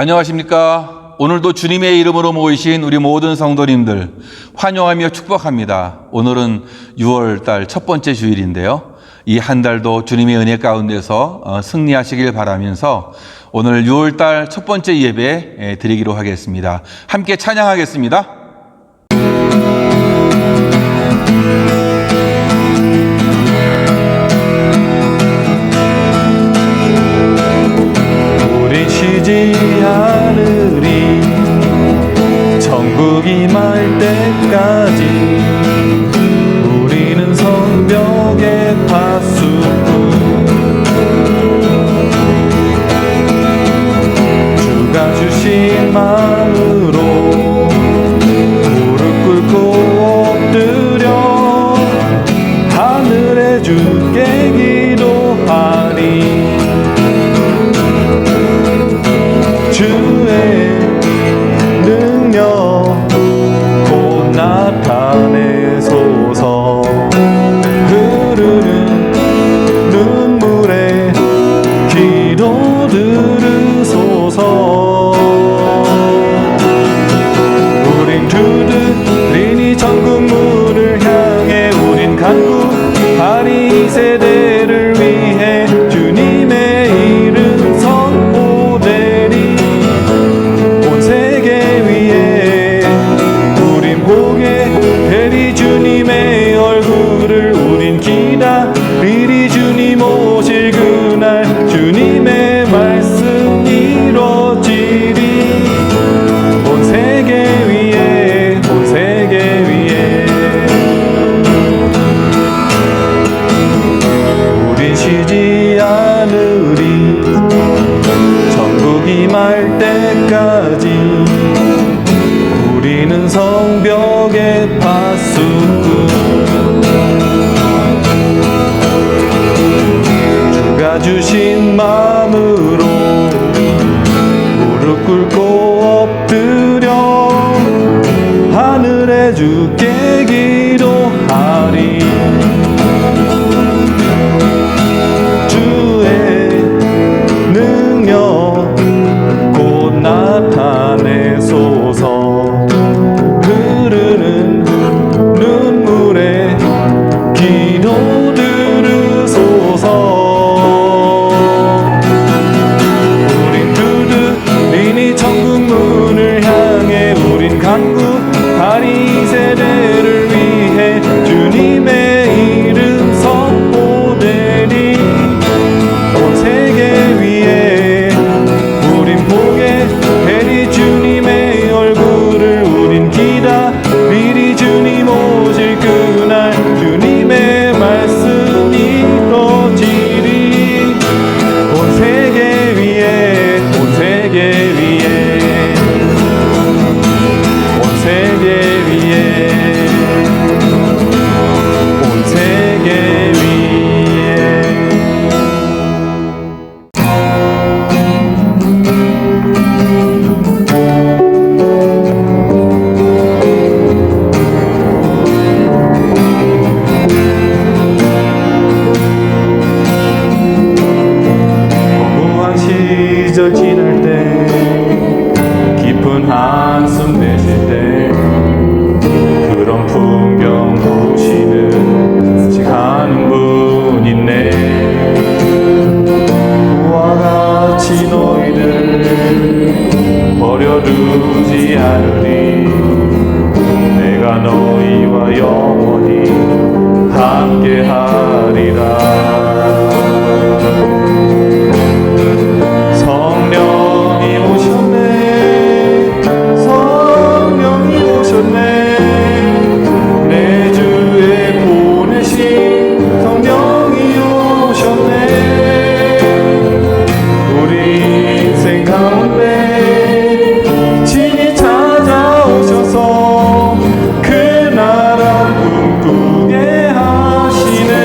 안녕하십니까. 오늘도 주님의 이름으로 모이신 우리 모든 성도님들 환영하며 축복합니다. 오늘은 6월달 첫 번째 주일인데요. 이 한 달도 주님의 은혜 가운데서 승리하시길 바라면서 오늘 6월달 첫 번째 예배 드리기로 하겠습니다. 함께 찬양하겠습니다. 하늘이 천국이 말 때까지 우리는 성벽의 파수꾼 주가 주신 마음으로 무릎 꿇고 엎드려 하늘의 주께 기도하리. 주의 능력 곧 나타내소서. 흐르는 눈물에 기도 들으소서. 우린 두드리니 천국 문을 향해 우린 간구하리. 이 세대를 위해 주님의 이름 선포되리. 주님의 얼굴을 우린 기다리리. 주님 오실 그날 주님의 말씀 이루어지리. 온 세계 위에 온 세계 위에 우린 쉬지 않으리. 천국이 말 때까지 우리는 성벽의 파수꾼 주가 주신 마음으로 무릎 꿇고 엎드려 하늘의 주께 기도하리. 주의 능력 곧 나타내소서. 흐르는 눈물에 기도 들으소서. 우린 두드리니 천국 문을 향해 우린 간구하리. 세대를 위해 주님의 이름 선포되리. 온 세계 위에 우린 보게 되리. 주님의 얼굴을 우린 기다리리. 주님 오실 그날 주님의 말씀 이루어지리. 온 세계 위에 온 세계 위에 온 세계 위에 온 세계 위에 시절 지날 때 깊은 한숨 내쉴 때 그런 풍경 보시는 시간은 분 있네. 그와 같이 너희들 버려두지 않으리. 내가 너희와 영원히 함께하리라. 성령이 오셨네. 성령이 오셨네. 내 주에 보내신 성령이 오셨네. 우리 인생 가운데 친히 찾아오셔서 그 나라 꿈꾸게 하시네.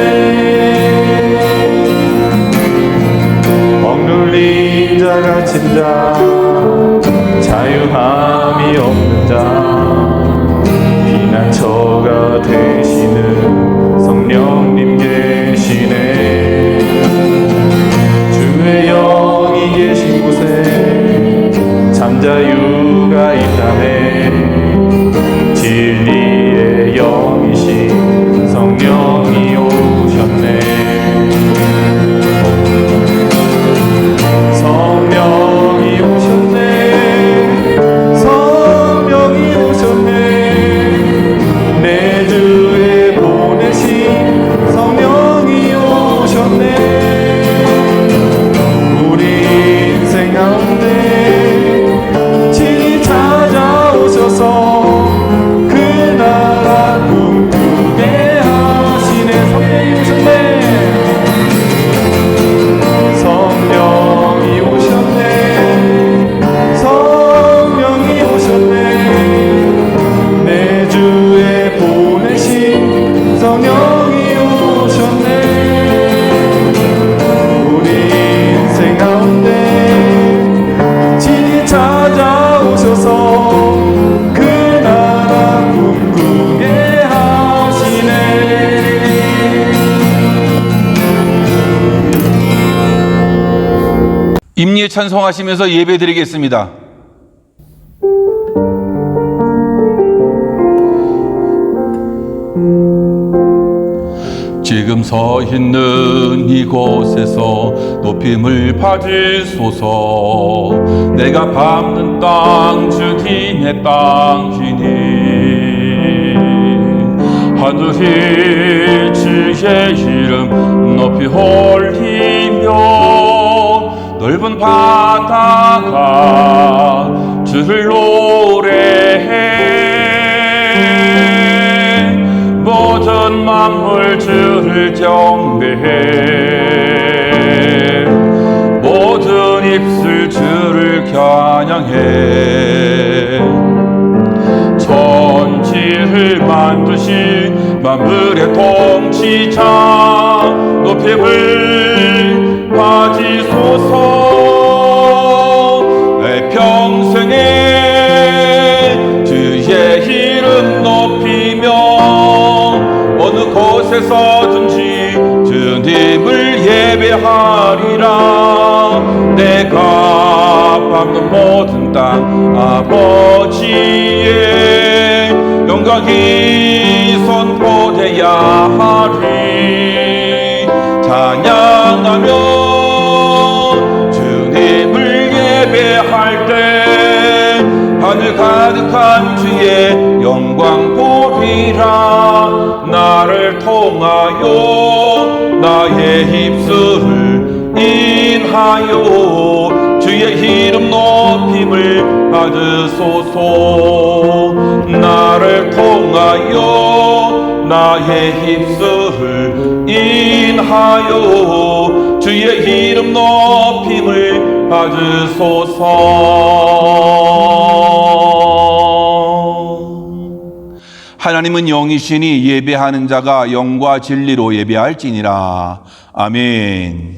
억눌린 자 갇힌 자 자유함이 없는 자 피난처가 되시는 성령님 계시네. 주의 영이 계신 곳에 성령이 오셨네. 우리 인생 가운데 친히 찾아오셔서 그 나라 꿈꾸게 하시네. 임예 찬송하시면서 예배 드리겠습니다. 지금 서 있는 이곳에서 높임을 받으소서. 내가 밟는 땅 주님의 땅이니 하늘이 주의 이름 높이 올리며 넓은 바다가 주를 노래해. 모든 만물 주를 경배해. 모든 입술 주를 겨냥해. 천지를 만드신 만물의 통치자 높임을 받으소서. 내 평생에 주의 이름 높이며 어느 곳에서든지 주님을 예배하리라. 내가 밟는 모든 땅 아버지의 영광이 선포되어야 하리. 찬양하며 주님을 예배할 때 하늘 가득한 주의 영광 보리라. 나를 통하여 나의 입술을 인하여 주의 이름 높임을 받으소서. 나를 통하여 나의 입술을 인하여 주의 이름 높임을 받으소서. 하나님은 영이시니 예배하는 자가 영과 진리로 예배할지니라. 아멘.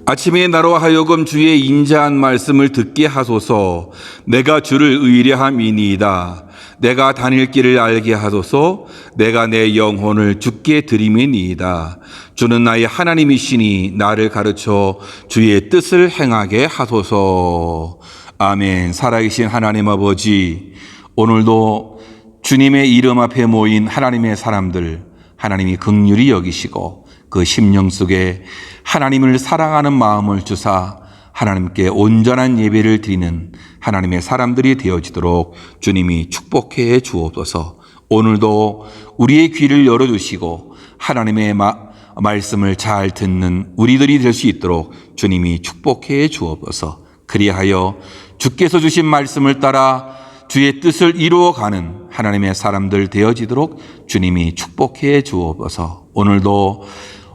아침에 나로 하여금 주의 인자한 말씀을 듣게 하소서. 내가 주를 의뢰함이니이다. 내가 다닐 길을 알게 하소서. 내가 내 영혼을 주께 드림이니이다. 주는 나의 하나님이시니 나를 가르쳐 주의 뜻을 행하게 하소서. 아멘. 살아계신 하나님 아버지, 오늘도 주님의 이름 앞에 모인 하나님의 사람들, 하나님이 긍휼히 여기시고 그 심령 속에 하나님을 사랑하는 마음을 주사 하나님께 온전한 예배를 드리는 하나님의 사람들이 되어지도록 주님이 축복해 주옵소서. 오늘도 우리의 귀를 열어주시고 하나님의 말씀을 잘 듣는 우리들이 될 수 있도록 주님이 축복해 주옵소서. 그리하여 주께서 주신 말씀을 따라 주의 뜻을 이루어가는 하나님의 사람들 되어지도록 주님이 축복해 주옵소서. 오늘도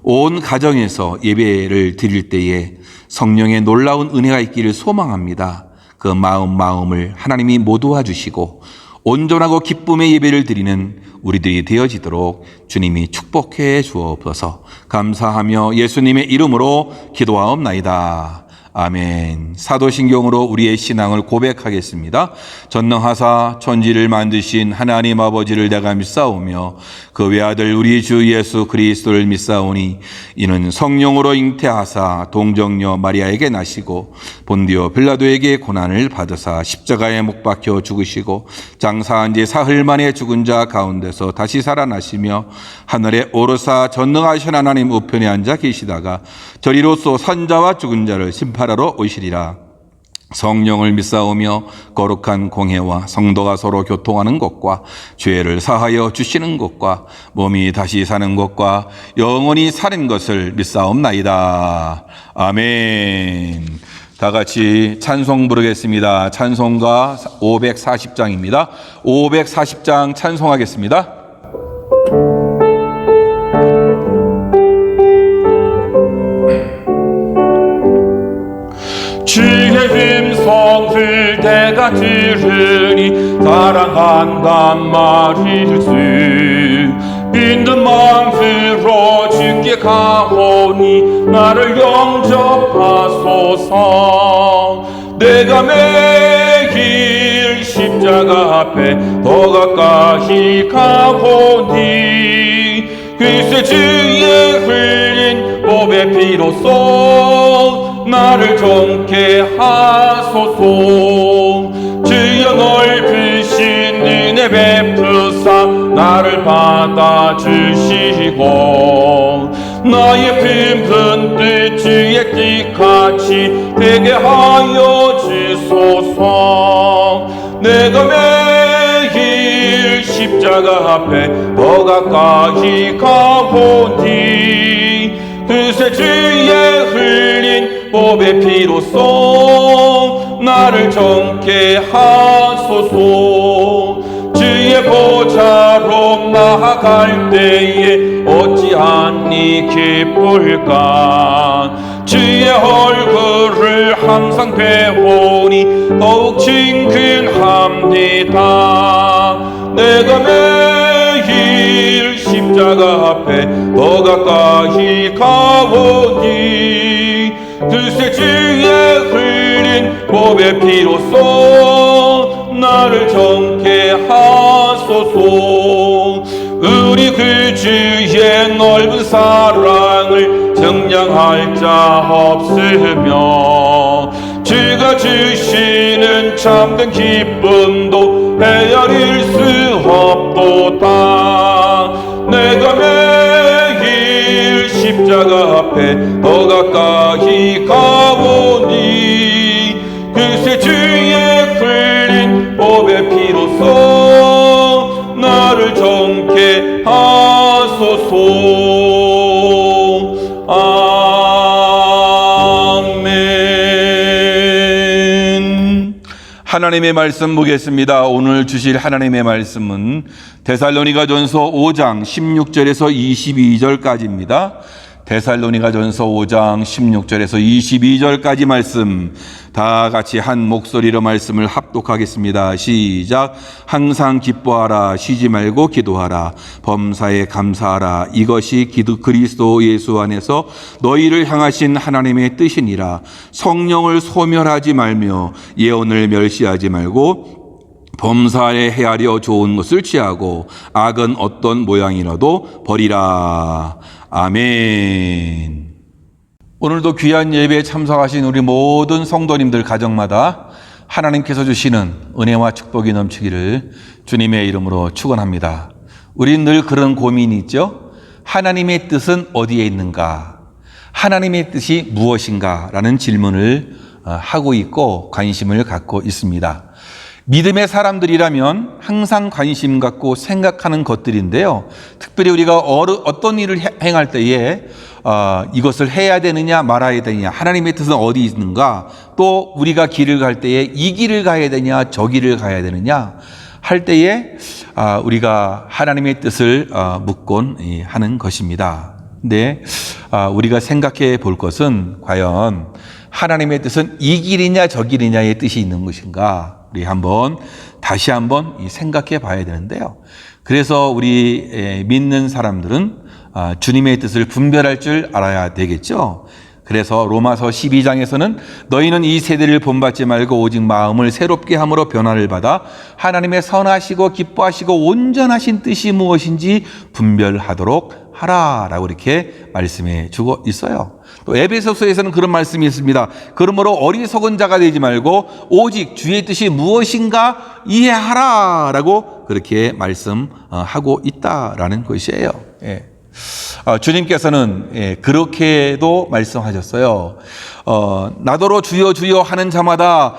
온 가정에서 예배를 드릴 때에 성령의 놀라운 은혜가 있기를 소망합니다. 그 마음을 하나님이 모두와 주시고 온전하고 기쁨의 예배를 드리는 우리들이 되어지도록 주님이 축복해 주옵소서. 감사하며 예수님의 이름으로 기도하옵나이다. 아멘. 사도신경으로 우리의 신앙을 고백하겠습니다. 전능하사 천지를 만드신 하나님 아버지를 내가 믿사오며 그 외아들 우리 주 예수 그리스도를 믿사오니 이는 성령으로 잉태하사 동정녀 마리아에게 나시고 본디오 빌라도에게 고난을 받으사 십자가에 못 박혀 죽으시고 장사한 지 사흘 만에 죽은 자 가운데서 다시 살아나시며 하늘에 오르사 전능하신 하나님 우편에 앉아 계시다가 저리로서 산자와 죽은 자를 심판하러 오시리라. 성령을 믿사오며 거룩한 공회와 성도가 서로 교통하는 것과 죄를 사하여 주시는 것과 몸이 다시 사는 것과 영원히 사는 것을 믿사옵나이다. 아멘. 다 같이 찬송 부르겠습니다. 찬송가 540장입니다. 540장 찬송하겠습니다. 주의 음성을 내가 들으니 사랑한단 말일수 빈든 마음으로 주께 가오니 나를 영접하소서. 내가 매일 십자가 앞에 더 가까이 가오니 글쎄 주의 흘린 몸의 피로써 나를 정케 하소서. 주여 넓으신 은혜 베푸사 나를 받아주시고 나의 품은 뜻 주의 뜻같이 되게 하여 주소서. 내가 매일 십자가 앞에 더 가까이 가보니 그새 주의 흘린 몸의 피로써 나를 정케 하소서. 주의 보좌로 나아갈 때에 어찌하니 기쁠까. 주의 얼굴을 항상 배우니 더욱 친근합니다. 내가 매일 십자가 앞에 더 가까이 가오니 글쎄 주의 흘린 몸의 피로써 나를 정케 하소서. 우리 그 주의 넓은 사랑을 정량할 자 없으며 주가 주시는 참된 기쁨도 헤아릴 수 없도다. 내가 매일 십자가 앞에 더 가까이 가오니 글쎄 주의 흘린 몸의 피로써 나를 정케 하소서. 아멘. 하나님의 말씀 보겠습니다. 오늘 주실 하나님의 말씀은 데살로니가전서 5장 16절에서 22절까지입니다. 데살로니가전서 5장 16절에서 22절까지 말씀 다 같이 한 목소리로 말씀을 합독하겠습니다. 시작. 항상 기뻐하라, 쉬지 말고 기도하라, 범사에 감사하라. 이것이 그리스도 예수 안에서 너희를 향하신 하나님의 뜻이니라. 성령을 소멸하지 말며 예언을 멸시하지 말고 범사에 헤아려 좋은 것을 취하고 악은 어떤 모양이라도 버리라. 아멘. 오늘도 귀한 예배에 참석하신 우리 모든 성도님들 가정마다 하나님께서 주시는 은혜와 축복이 넘치기를 주님의 이름으로 축원합니다. 우린 늘 그런 고민이 있죠. 하나님의 뜻은 어디에 있는가? 하나님의 뜻이 무엇인가? 라는 질문을 하고 있고 관심을 갖고 있습니다. 믿음의 사람들이라면 항상 관심 갖고 생각하는 것들인데요. 특별히 우리가 어떤 일을 행할 때에 이것을 해야 되느냐 말아야 되느냐, 하나님의 뜻은 어디 있는가, 또 우리가 길을 갈 때에 이 길을 가야 되냐 저 길을 가야 되느냐 할 때에 우리가 하나님의 뜻을 묻곤 하는 것입니다. 근데 우리가 생각해 볼 것은 과연 하나님의 뜻은 이 길이냐 저 길이냐의 뜻이 있는 것인가, 우리 다시 한번 생각해 봐야 되는데요. 그래서 우리 믿는 사람들은 주님의 뜻을 분별할 줄 알아야 되겠죠. 그래서 로마서 12장에서는 너희는 이 세대를 본받지 말고 오직 마음을 새롭게 함으로 변화를 받아 하나님의 선하시고 기뻐하시고 온전하신 뜻이 무엇인지 분별하도록 하라라고 이렇게 말씀해 주고 있어요. 또 에베소서에서는 그런 말씀이 있습니다. 그러므로 어리석은 자가 되지 말고 오직 주의 뜻이 무엇인가 이해하라라고 그렇게 말씀하고 있다라는 것이에요. 예. 주님께서는 그렇게도 말씀하셨어요. 나더러 주여 주여 하는 자마다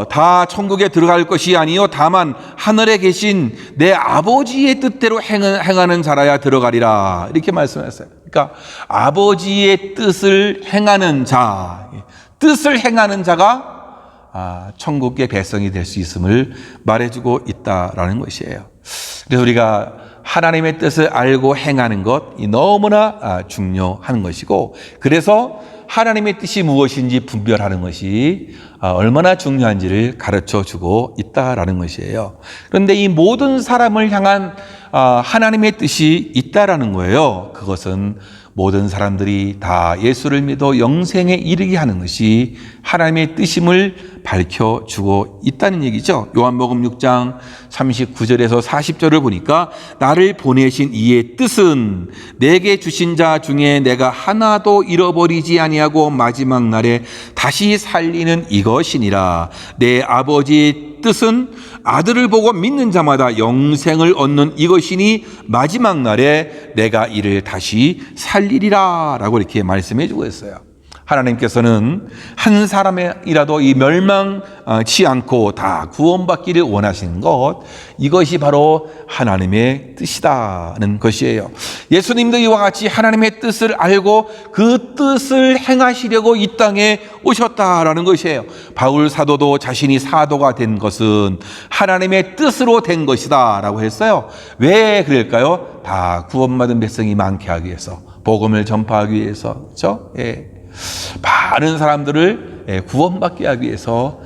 다 천국에 들어갈 것이 아니요 다만 하늘에 계신 내 아버지의 뜻대로 행하는 자라야 들어가리라, 이렇게 말씀하셨어요. 그러니까 아버지의 뜻을 행하는 자, 뜻을 행하는 자가 천국의 백성이 될 수 있음을 말해주고 있다라는 것이에요. 그래서 우리가 하나님의 뜻을 알고 행하는 것 너무나 중요한 것이고, 그래서 하나님의 뜻이 무엇인지 분별하는 것이 얼마나 중요한지를 가르쳐주고 있다라는 것이에요. 그런데 이 모든 사람을 향한 하나님의 뜻이 있다라는 거예요. 그것은 모든 사람들이 다 예수를 믿어 영생에 이르게 하는 것이 하나님의 뜻임을 밝혀주고 있다는 얘기죠. 요한복음 6장 39절에서 40절을 보니까 나를 보내신 이의 뜻은 내게 주신 자 중에 내가 하나도 잃어버리지 아니하고 마지막 날에 다시 살리는 이것이니라. 내 아버지의 뜻은 아들을 보고 믿는 자마다 영생을 얻는 이것이니 마지막 날에 내가 이를 다시 살리리라 라고 이렇게 말씀해 주고 있어요. 하나님께서는 한 사람이라도 이 멸망치 않고 다 구원받기를 원하시는 것, 이것이 바로 하나님의 뜻이다는 것이에요. 예수님도 이와 같이 하나님의 뜻을 알고 그 뜻을 행하시려고 이 땅에 오셨다라는 것이에요. 바울 사도도 자신이 사도가 된 것은 하나님의 뜻으로 된 것이다 라고 했어요. 왜 그럴까요? 다 구원받은 백성이 많게 하기 위해서, 복음을 전파하기 위해서, 그렇죠? 많은 사람들을 구원받게 하기 위해서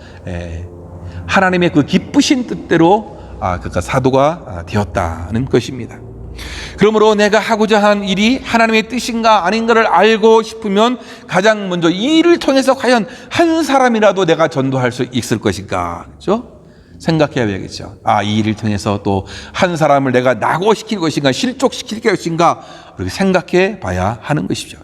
하나님의 그 기쁘신 뜻대로 그러니까 사도가 되었다는 것입니다. 그러므로 내가 하고자 한 일이 하나님의 뜻인가 아닌가를 알고 싶으면 가장 먼저 이 일을 통해서 과연 한 사람이라도 내가 전도할 수 있을 것인가, 그렇죠? 생각해야 되겠죠. 이 일을 통해서 또 한 사람을 내가 낙오시킬 것인가, 실족시킬 것인가, 우리가 생각해 봐야 하는 것이죠.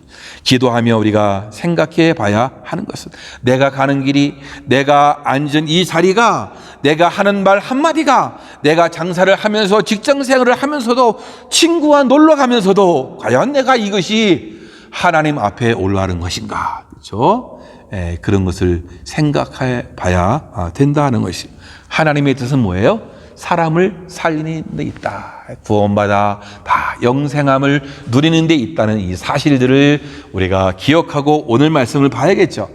기도하며 우리가 생각해 봐야 하는 것은 내가 가는 길이, 내가 앉은 이 자리가, 내가 하는 말 한마디가, 내가 장사를 하면서 직장 생활을 하면서도 친구와 놀러 가면서도 과연 내가 이것이 하나님 앞에 올라가는 것인가, 그렇죠? 그런 것을 생각해 봐야 된다는 것이. 하나님의 뜻은 뭐예요? 사람을 살리는 데 있다. 구원받아 다 영생함을 누리는 데 있다는 이 사실들을 우리가 기억하고 오늘 말씀을 봐야겠죠.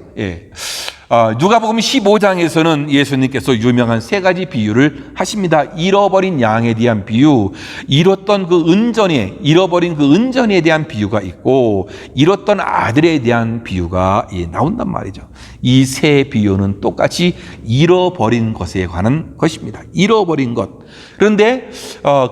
누가복음 15장에서는 예수님께서 유명한 세 가지 비유를 하십니다. 잃어버린 양에 대한 비유, 잃었던 그 은전에, 잃어버린 그 은전에 대한 비유가 있고, 잃었던 아들에 대한 비유가 나온단 말이죠. 이 세 비유는 똑같이 잃어버린 것에 관한 것입니다. 잃어버린 것. 그런데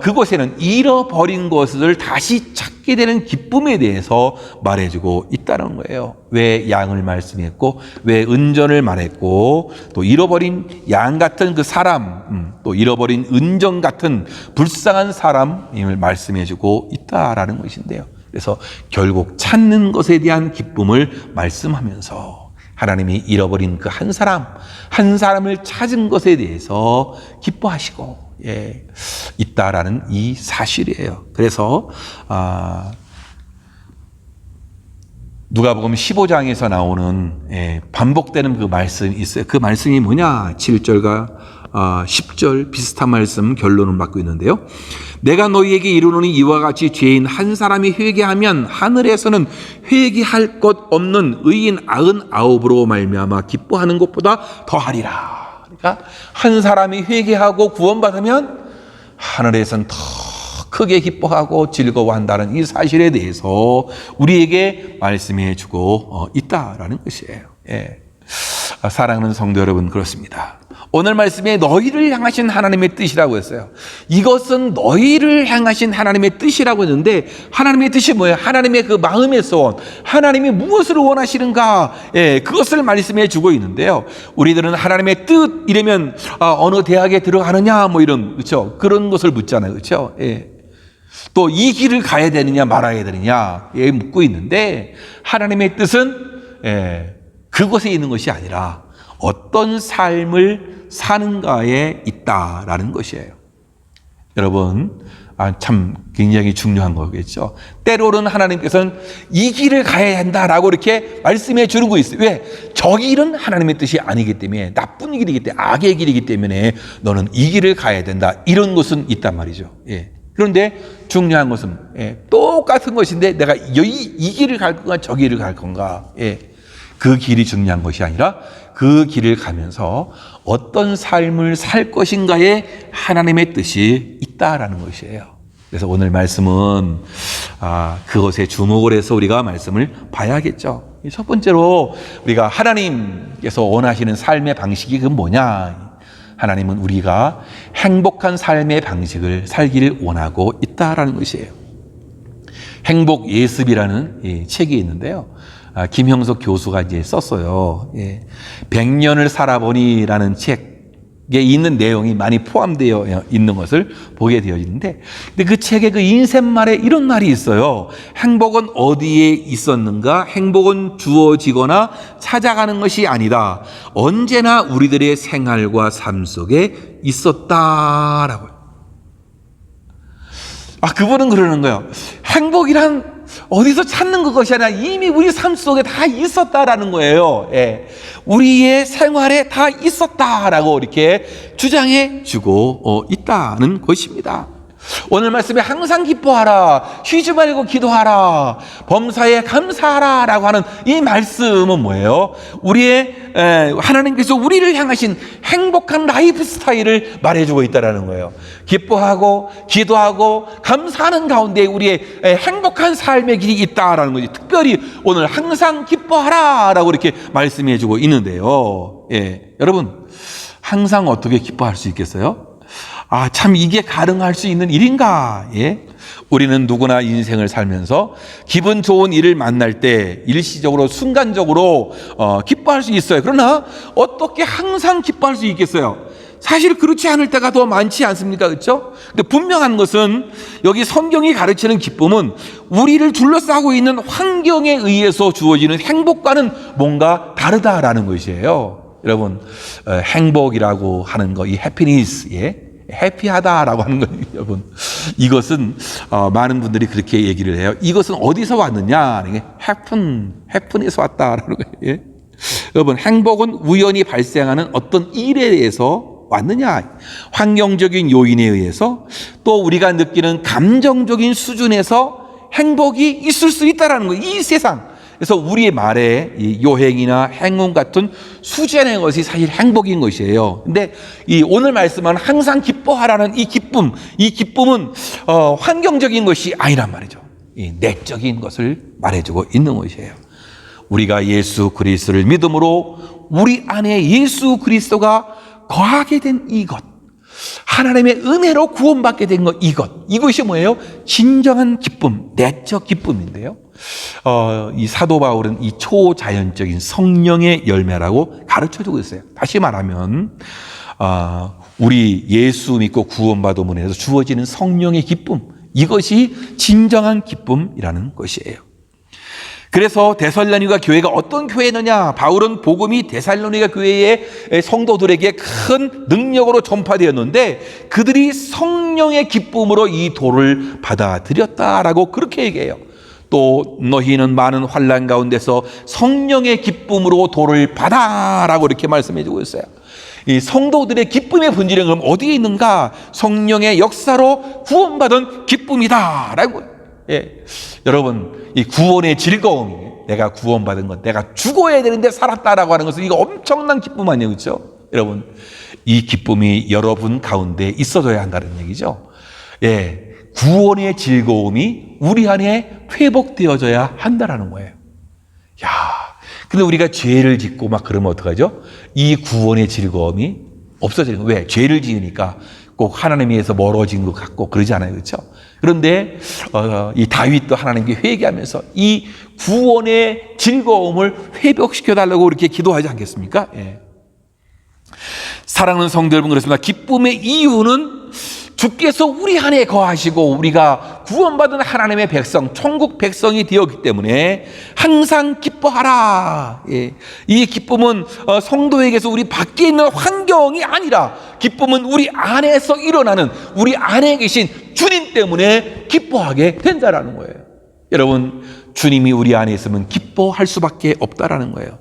그곳에는 잃어버린 것을 다시 찾게 되는 기쁨에 대해서 말해주고 있다는 거예요. 왜 양을 말씀했고, 왜 은전을 말했고, 또 잃어버린 양 같은 그 사람, 또 잃어버린 은전 같은 불쌍한 사람임을 말씀해주고 있다라는 것인데요. 그래서 결국 찾는 것에 대한 기쁨을 말씀하면서 하나님이 잃어버린 그 한 사람을 찾은 것에 대해서 기뻐하시고 있다라는 이 사실이에요. 그래서 누가복음 15장에서 나오는 반복되는 그 말씀이 있어요. 그 말씀이 뭐냐? 7절과 10절 비슷한 말씀 결론을 받고 있는데요. 내가 너희에게 이르노니 이와 같이 죄인 한 사람이 회개하면 하늘에서는 회개할 것 없는 의인 99으로 말미암아 기뻐하는 것보다 더하리라. 그러니까 한 사람이 회개하고 구원받으면 하늘에서는 더 크게 기뻐하고 즐거워한다는 이 사실에 대해서 우리에게 말씀해 주고 있다라는 것이에요. 사랑하는 성도 여러분, 그렇습니다. 오늘 말씀에 너희를 향하신 하나님의 뜻이라고 했어요. 이것은 너희를 향하신 하나님의 뜻이라고 했는데, 하나님의 뜻이 뭐예요? 하나님의 그 마음의 소원, 하나님이 무엇을 원하시는가, 그것을 말씀해 주고 있는데요. 우리들은 하나님의 뜻 이러면 어느 대학에 들어가느냐 뭐 이런, 그렇죠? 그런 것을 묻잖아요, 그렇죠? 또 이 길을 가야 되느냐 말아야 되느냐 묻고 있는데, 하나님의 뜻은 그곳에 있는 것이 아니라 어떤 삶을 사는가에 있다라는 것이에요. 여러분, 참 굉장히 중요한 거겠죠. 때로는 하나님께서는 이 길을 가야 한다라고 이렇게 말씀해 주는 거 있어요. 왜? 저 길은 하나님의 뜻이 아니기 때문에, 나쁜 길이기 때문에, 악의 길이기 때문에 너는 이 길을 가야 된다. 이런 것은 있단 말이죠. 예. 그런데 중요한 것은 똑같은 것인데 내가 이 길을 갈 건가 저 길을 갈 건가. 그 길이 중요한 것이 아니라 그 길을 가면서 어떤 삶을 살 것인가에 하나님의 뜻이 있다라는 것이에요. 그래서 오늘 말씀은 그것에 주목을 해서 우리가 말씀을 봐야겠죠. 첫 번째로 우리가 하나님께서 원하시는 삶의 방식이 그 뭐냐? 하나님은 우리가 행복한 삶의 방식을 살기를 원하고 있다라는 것이에요. 행복 예습이라는 책이 있는데요. 김형석 교수가 이제 썼어요. 100년을 살아보니라는 책에 있는 내용이 많이 포함되어 있는 것을 보게 되어지는데, 근데 그 책에 그 인셋말에 이런 말이 있어요. 행복은 어디에 있었는가? 행복은 주어지거나 찾아가는 것이 아니다. 언제나 우리들의 생활과 삶 속에 있었다라고요. 그분은 그러는 거예요. 행복이란 어디서 찾는 것이 아니라 이미 우리 삶 속에 다 있었다라는 거예요. 우리의 생활에 다 있었다라고 이렇게 주장해 주고 있다는 것입니다. 오늘 말씀에 항상 기뻐하라, 쉬지 말고 기도하라, 범사에 감사하라 라고 하는 이 말씀은 뭐예요? 우리의 하나님께서 우리를 향하신 행복한 라이프 스타일을 말해주고 있다는 거예요. 기뻐하고 기도하고 감사하는 가운데 우리의 행복한 삶의 길이 있다라는 거지. 특별히 오늘 항상 기뻐하라 라고 이렇게 말씀해주고 있는데요. 여러분, 항상 어떻게 기뻐할 수 있겠어요? 참 이게 가능할 수 있는 일인가? 우리는 누구나 인생을 살면서 기분 좋은 일을 만날 때 일시적으로 순간적으로 기뻐할 수 있어요. 그러나 어떻게 항상 기뻐할 수 있겠어요? 사실 그렇지 않을 때가 더 많지 않습니까? 그렇죠? 근데 분명한 것은 여기 성경이 가르치는 기쁨은 우리를 둘러싸고 있는 환경에 의해서 주어지는 행복과는 뭔가 다르다라는 것이에요. 여러분, 행복이라고 하는 거, 이 해피니스, 해피하다라고 하는 거, 여러분, 이것은 많은 분들이 그렇게 얘기를 해요. 이것은 어디서 왔느냐? 해픈에서 왔다라는 거예요. 여러분, 행복은 우연히 발생하는 어떤 일에 의해서 왔느냐? 환경적인 요인에 의해서, 또 우리가 느끼는 감정적인 수준에서 행복이 있을 수 있다라는 거예요. 이 세상. 그래서 우리의 말에 이 요행이나 행운 같은 수준의 것이 사실 행복인 것이에요. 근데 이 오늘 말씀은 항상 기뻐하라는 이 기쁨은 환경적인 것이 아니란 말이죠. 이 내적인 것을 말해주고 있는 것이에요. 우리가 예수 그리스도를 믿음으로 우리 안에 예수 그리스도가 거하게 된 이것, 하나님의 은혜로 구원받게 된 것, 이것이 뭐예요? 진정한 기쁨, 내적 기쁨인데요. 이 사도 바울은 이 초자연적인 성령의 열매라고 가르쳐주고 있어요. 다시 말하면 우리 예수 믿고 구원받음으로 인해서 주어지는 성령의 기쁨, 이것이 진정한 기쁨이라는 것이에요. 그래서 데살로니가 교회가 어떤 교회느냐? 바울은 복음이 데살로니가 교회의 성도들에게 큰 능력으로 전파되었는데 그들이 성령의 기쁨으로 이 도를 받아들였다라고 그렇게 얘기해요. 또 너희는 많은 환난 가운데서 성령의 기쁨으로 도를 받아라고 이렇게 말씀해주고 있어요. 이 성도들의 기쁨의 본질은 그럼 어디에 있는가? 성령의 역사로 구원받은 기쁨이다라고. 여러분, 이 구원의 즐거움이, 내가 구원받은 것, 내가 죽어야 되는데 살았다라고 하는 것은 이거 엄청난 기쁨 아니에요, 그렇죠? 여러분, 이 기쁨이 여러분 가운데 있어져야 한다는 얘기죠. 구원의 즐거움이 우리 안에 회복되어져야 한다라는 거예요. 근데 우리가 죄를 짓고 막 그러면 어떡하죠? 이 구원의 즐거움이 없어지는 거예요. 왜? 죄를 지으니까 꼭 하나님에서 멀어진 것 같고 그러지 않아요, 그렇죠? 그런데 이 다윗도 하나님께 회개하면서 이 구원의 즐거움을 회복시켜 달라고 이렇게 기도하지 않겠습니까? 사랑하는 성도 여러분, 그렇습니다. 기쁨의 이유는 주께서 우리 안에 거하시고 우리가 구원받은 하나님의 백성, 천국 백성이 되었기 때문에 항상 기뻐하라. 이 기쁨은 성도에게서 우리 밖에 있는 환경이 아니라 기쁨은 우리 안에서 일어나는, 우리 안에 계신 주님 때문에 기뻐하게 된다라는 거예요. 여러분, 주님이 우리 안에 있으면 기뻐할 수밖에 없다라는 거예요.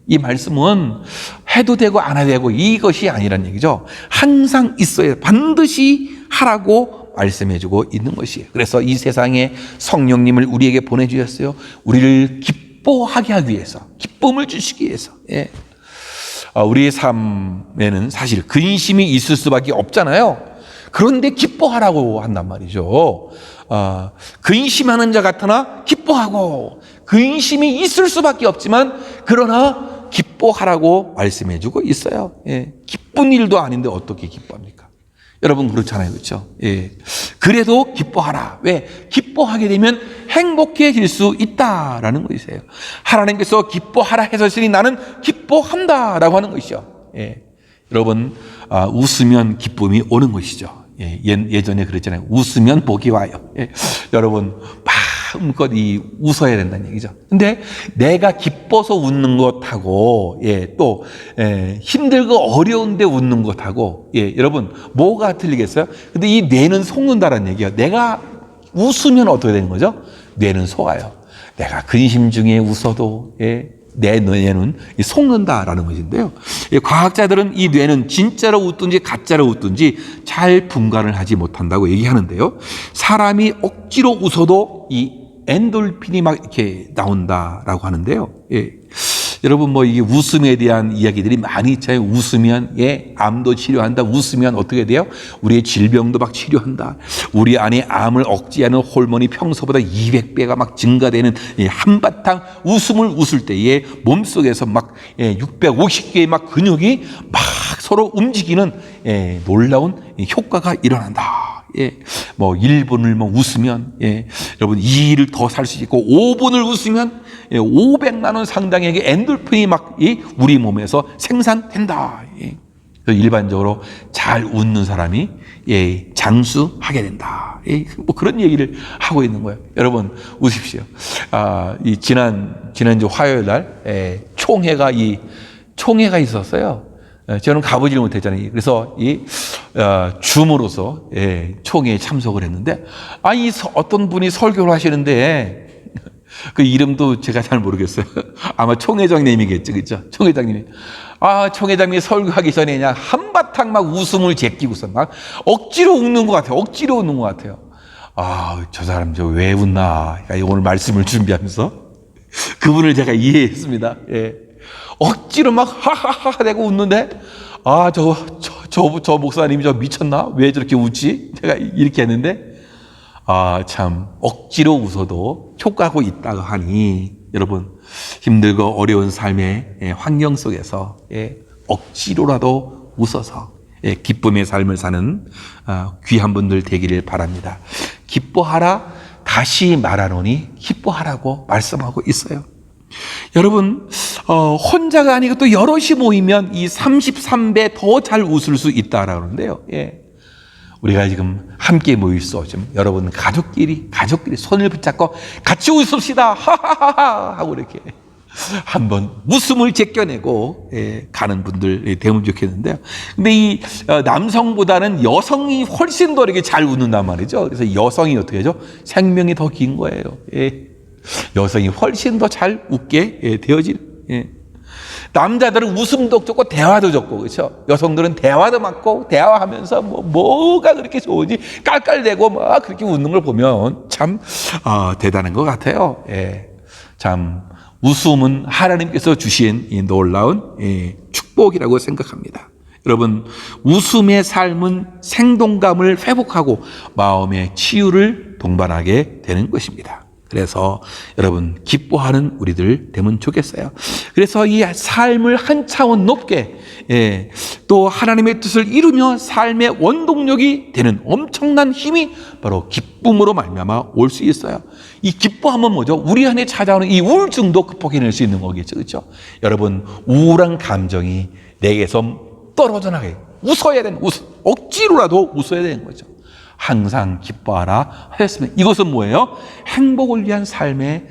이 말씀은 해도 되고 안 해도 되고 이것이 아니란 얘기죠. 항상 있어야 반드시 하라고 말씀해주고 있는 것이에요. 그래서 이 세상에 성령님을 우리에게 보내주셨어요. 우리를 기뻐하게 하기 위해서, 기쁨을 주시기 위해서. 우리의 삶에는 사실 근심이 있을 수밖에 없잖아요. 그런데 기뻐하라고 한단 말이죠. 근심하는 자 같으나 기뻐하고, 근심이 있을 수밖에 없지만 그러나 기뻐하라고 말씀해주고 있어요. 기쁜 일도 아닌데 어떻게 기뻐합니까? 여러분 그렇잖아요, 그렇죠? 그래도 기뻐하라. 왜? 기뻐하게 되면 행복해질 수 있다라는 것이세요. 하나님께서 기뻐하라 하셨으니 나는 기뻐한다라고 하는 것이죠. 여러분, 웃으면 기쁨이 오는 것이죠. 예전에 그랬잖아요. 웃으면 복이 와요. 여러분, 마음껏 웃어야 된다는 얘기죠. 근데 내가 기뻐서 웃는 것하고, 또, 힘들고 어려운데 웃는 것하고, 여러분, 뭐가 틀리겠어요? 근데 이 뇌는 속는다는 얘기예요. 내가 웃으면 어떻게 되는 거죠? 뇌는 속아요. 내가 근심 중에 웃어도, 내 뇌는 속는다라는 것인데요. 과학자들은 이 뇌는 진짜로 웃든지 가짜로 웃든지 잘 분간을 하지 못한다고 얘기하는데요. 사람이 억지로 웃어도 이 엔돌핀이 막 이렇게 나온다라고 하는데요. 여러분 이게 웃음에 대한 이야기들이 많이 있잖아요. 웃으면 암도 치료한다. 웃으면 어떻게 돼요? 우리의 질병도 막 치료한다. 우리 안에 암을 억제하는 호르몬이 평소보다 200배가 막 증가되는 한바탕 웃음을 웃을 때에 몸속에서 막 650개의 막 근육이 막 서로 움직이는 놀라운 효과가 일어난다. 1분을 웃으면 여러분 2일을 더 살 수 있고 5분을 웃으면 500만 원 상당의 엔돌핀이 막 우리 몸에서 생산된다. 일반적으로 잘 웃는 사람이 장수하게 된다. 그런 얘기를 하고 있는 거예요. 여러분 웃으십시오. 지난주 화요일 날 총회가 있었어요. 저는 가보지를 못했잖아요. 그래서 줌으로서 총회에 참석을 했는데, 어떤 분이 설교를 하시는데, 그 이름도 제가 잘 모르겠어요. 아마 총회장님이겠죠, 그죠? 총회장님이. 총회장님이 설교하기 전에 그냥 한바탕 막 웃음을 제끼고서 막 억지로 웃는 것 같아요. 억지로 웃는 것 같아요. 저 사람 왜 웃나. 오늘 말씀을 준비하면서 그분을 제가 이해했습니다. 억지로 막 하하하 대고 웃는데, 저 목사님이 미쳤나? 왜 저렇게 웃지? 제가 이렇게 했는데, 참, 억지로 웃어도 효과가 있다고 하니, 여러분, 힘들고 어려운 삶의 환경 속에서, 억지로라도 웃어서, 기쁨의 삶을 사는 귀한 분들 되기를 바랍니다. 기뻐하라, 다시 말하노니 기뻐하라고 말씀하고 있어요. 여러분, 혼자가 아니고 또 여럿이 모이면 이 33배 더 잘 웃을 수 있다라고 하는데요. 우리가 지금 함께 모일 수 없지만 여러분 가족끼리 손을 붙잡고 같이 웃읍시다. 하하하하 하고 이렇게 한번 웃음을 제껴내고 가는 분들 되면 좋겠는데요. 근데 이 남성보다는 여성이 훨씬 더 이렇게 잘 웃는단 말이죠. 그래서 여성이 어떻게 하죠? 생명이 더 긴 거예요. 여성이 훨씬 더 잘 웃게 되어질. 남자들은 웃음도 적고 대화도 적고, 그렇죠? 여성들은 대화도 많고 대화하면서 뭐가 그렇게 좋은지 깔깔대고 막 그렇게 웃는 걸 보면 참 대단한 것 같아요. 참 웃음은 하나님께서 주신 이 놀라운 축복이라고 생각합니다. 여러분, 웃음의 삶은 생동감을 회복하고 마음의 치유를 동반하게 되는 것입니다. 그래서 여러분 기뻐하는 우리들 되면 좋겠어요. 그래서 이 삶을 한 차원 높게 또 하나님의 뜻을 이루며 삶의 원동력이 되는 엄청난 힘이 바로 기쁨으로 말미암아 올 수 있어요. 이 기뻐하면 뭐죠? 우리 안에 찾아오는 이 우울증도 극복해낼 수 있는 거겠죠, 그렇죠? 여러분 우울한 감정이 내게서 떨어져 나가요. 웃어야 되는 억지로라도 웃어야 되는 거죠. 항상 기뻐하라 하였으면 이것은 뭐예요? 행복을 위한 삶의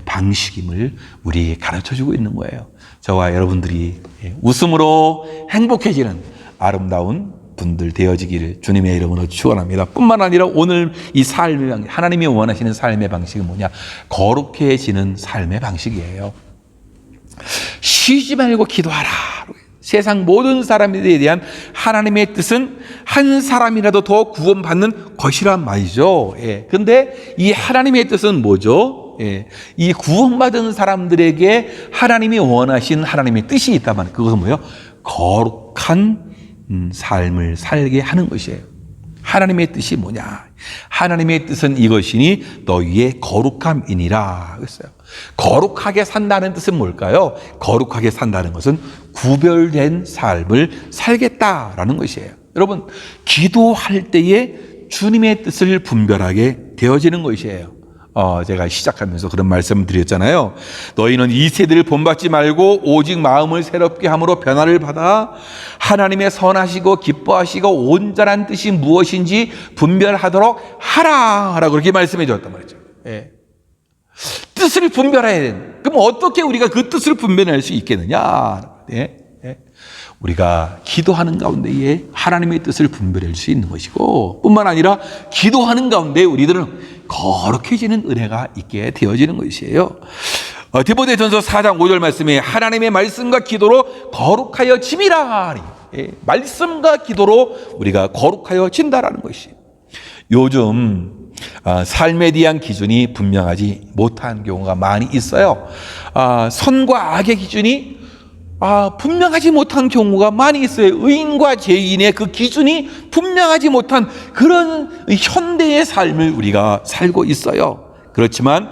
방식임을 우리에게 가르쳐주고 있는 거예요. 저와 여러분들이 웃음으로 행복해지는 아름다운 분들 되어지기를 주님의 이름으로 축원합니다. 뿐만 아니라 오늘 이 삶의 방식, 하나님이 원하시는 삶의 방식은 뭐냐? 거룩해지는 삶의 방식이에요. 쉬지 말고 기도하라. 세상 모든 사람들에 대한 하나님의 뜻은 한 사람이라도 더 구원받는 것이란 말이죠. 예. 근데 이 하나님의 뜻은 뭐죠? 예. 이 구원받은 사람들에게 하나님이 원하신 하나님의 뜻이 있다면 그것은 뭐예요? 거룩한 삶을 살게 하는 것이에요. 하나님의 뜻이 뭐냐? 하나님의 뜻은 이것이니 너희의 거룩함이니라 그랬어요. 거룩하게 산다는 뜻은 뭘까요? 거룩하게 산다는 것은 구별된 삶을 살겠다라는 것이에요. 여러분, 기도할 때에 주님의 뜻을 분별하게 되어지는 것이에요. 제가 시작하면서 그런 말씀을 드렸잖아요. 너희는 이 세대를 본받지 말고 오직 마음을 새롭게 함으로 변화를 받아 하나님의 선하시고 기뻐하시고 온전한 뜻이 무엇인지 분별하도록 하라라고 그렇게 말씀해 주었단 말이죠. 예. 뜻을 분별해야 되는. 그럼 어떻게 우리가 그 뜻을 분별할 수 있겠느냐? 예. 예. 우리가 기도하는 가운데에 하나님의 뜻을 분별할 수 있는 것이고 뿐만 아니라 기도하는 가운데 우리들은 거룩해지는 은혜가 있게 되어지는 것이에요. 디모데전서 4장 5절 말씀에 하나님의 말씀과 기도로 거룩하여 짐이라. 예, 말씀과 기도로 우리가 거룩하여 진다라는 것이에요. 요즘 삶에 대한 기준이 분명하지 못한 경우가 많이 있어요. 선과 악의 기준이 분명하지 못한 경우가 많이 있어요. 의인과 죄인의 그 기준이 분명하지 못한 그런 현대의 삶을 우리가 살고 있어요. 그렇지만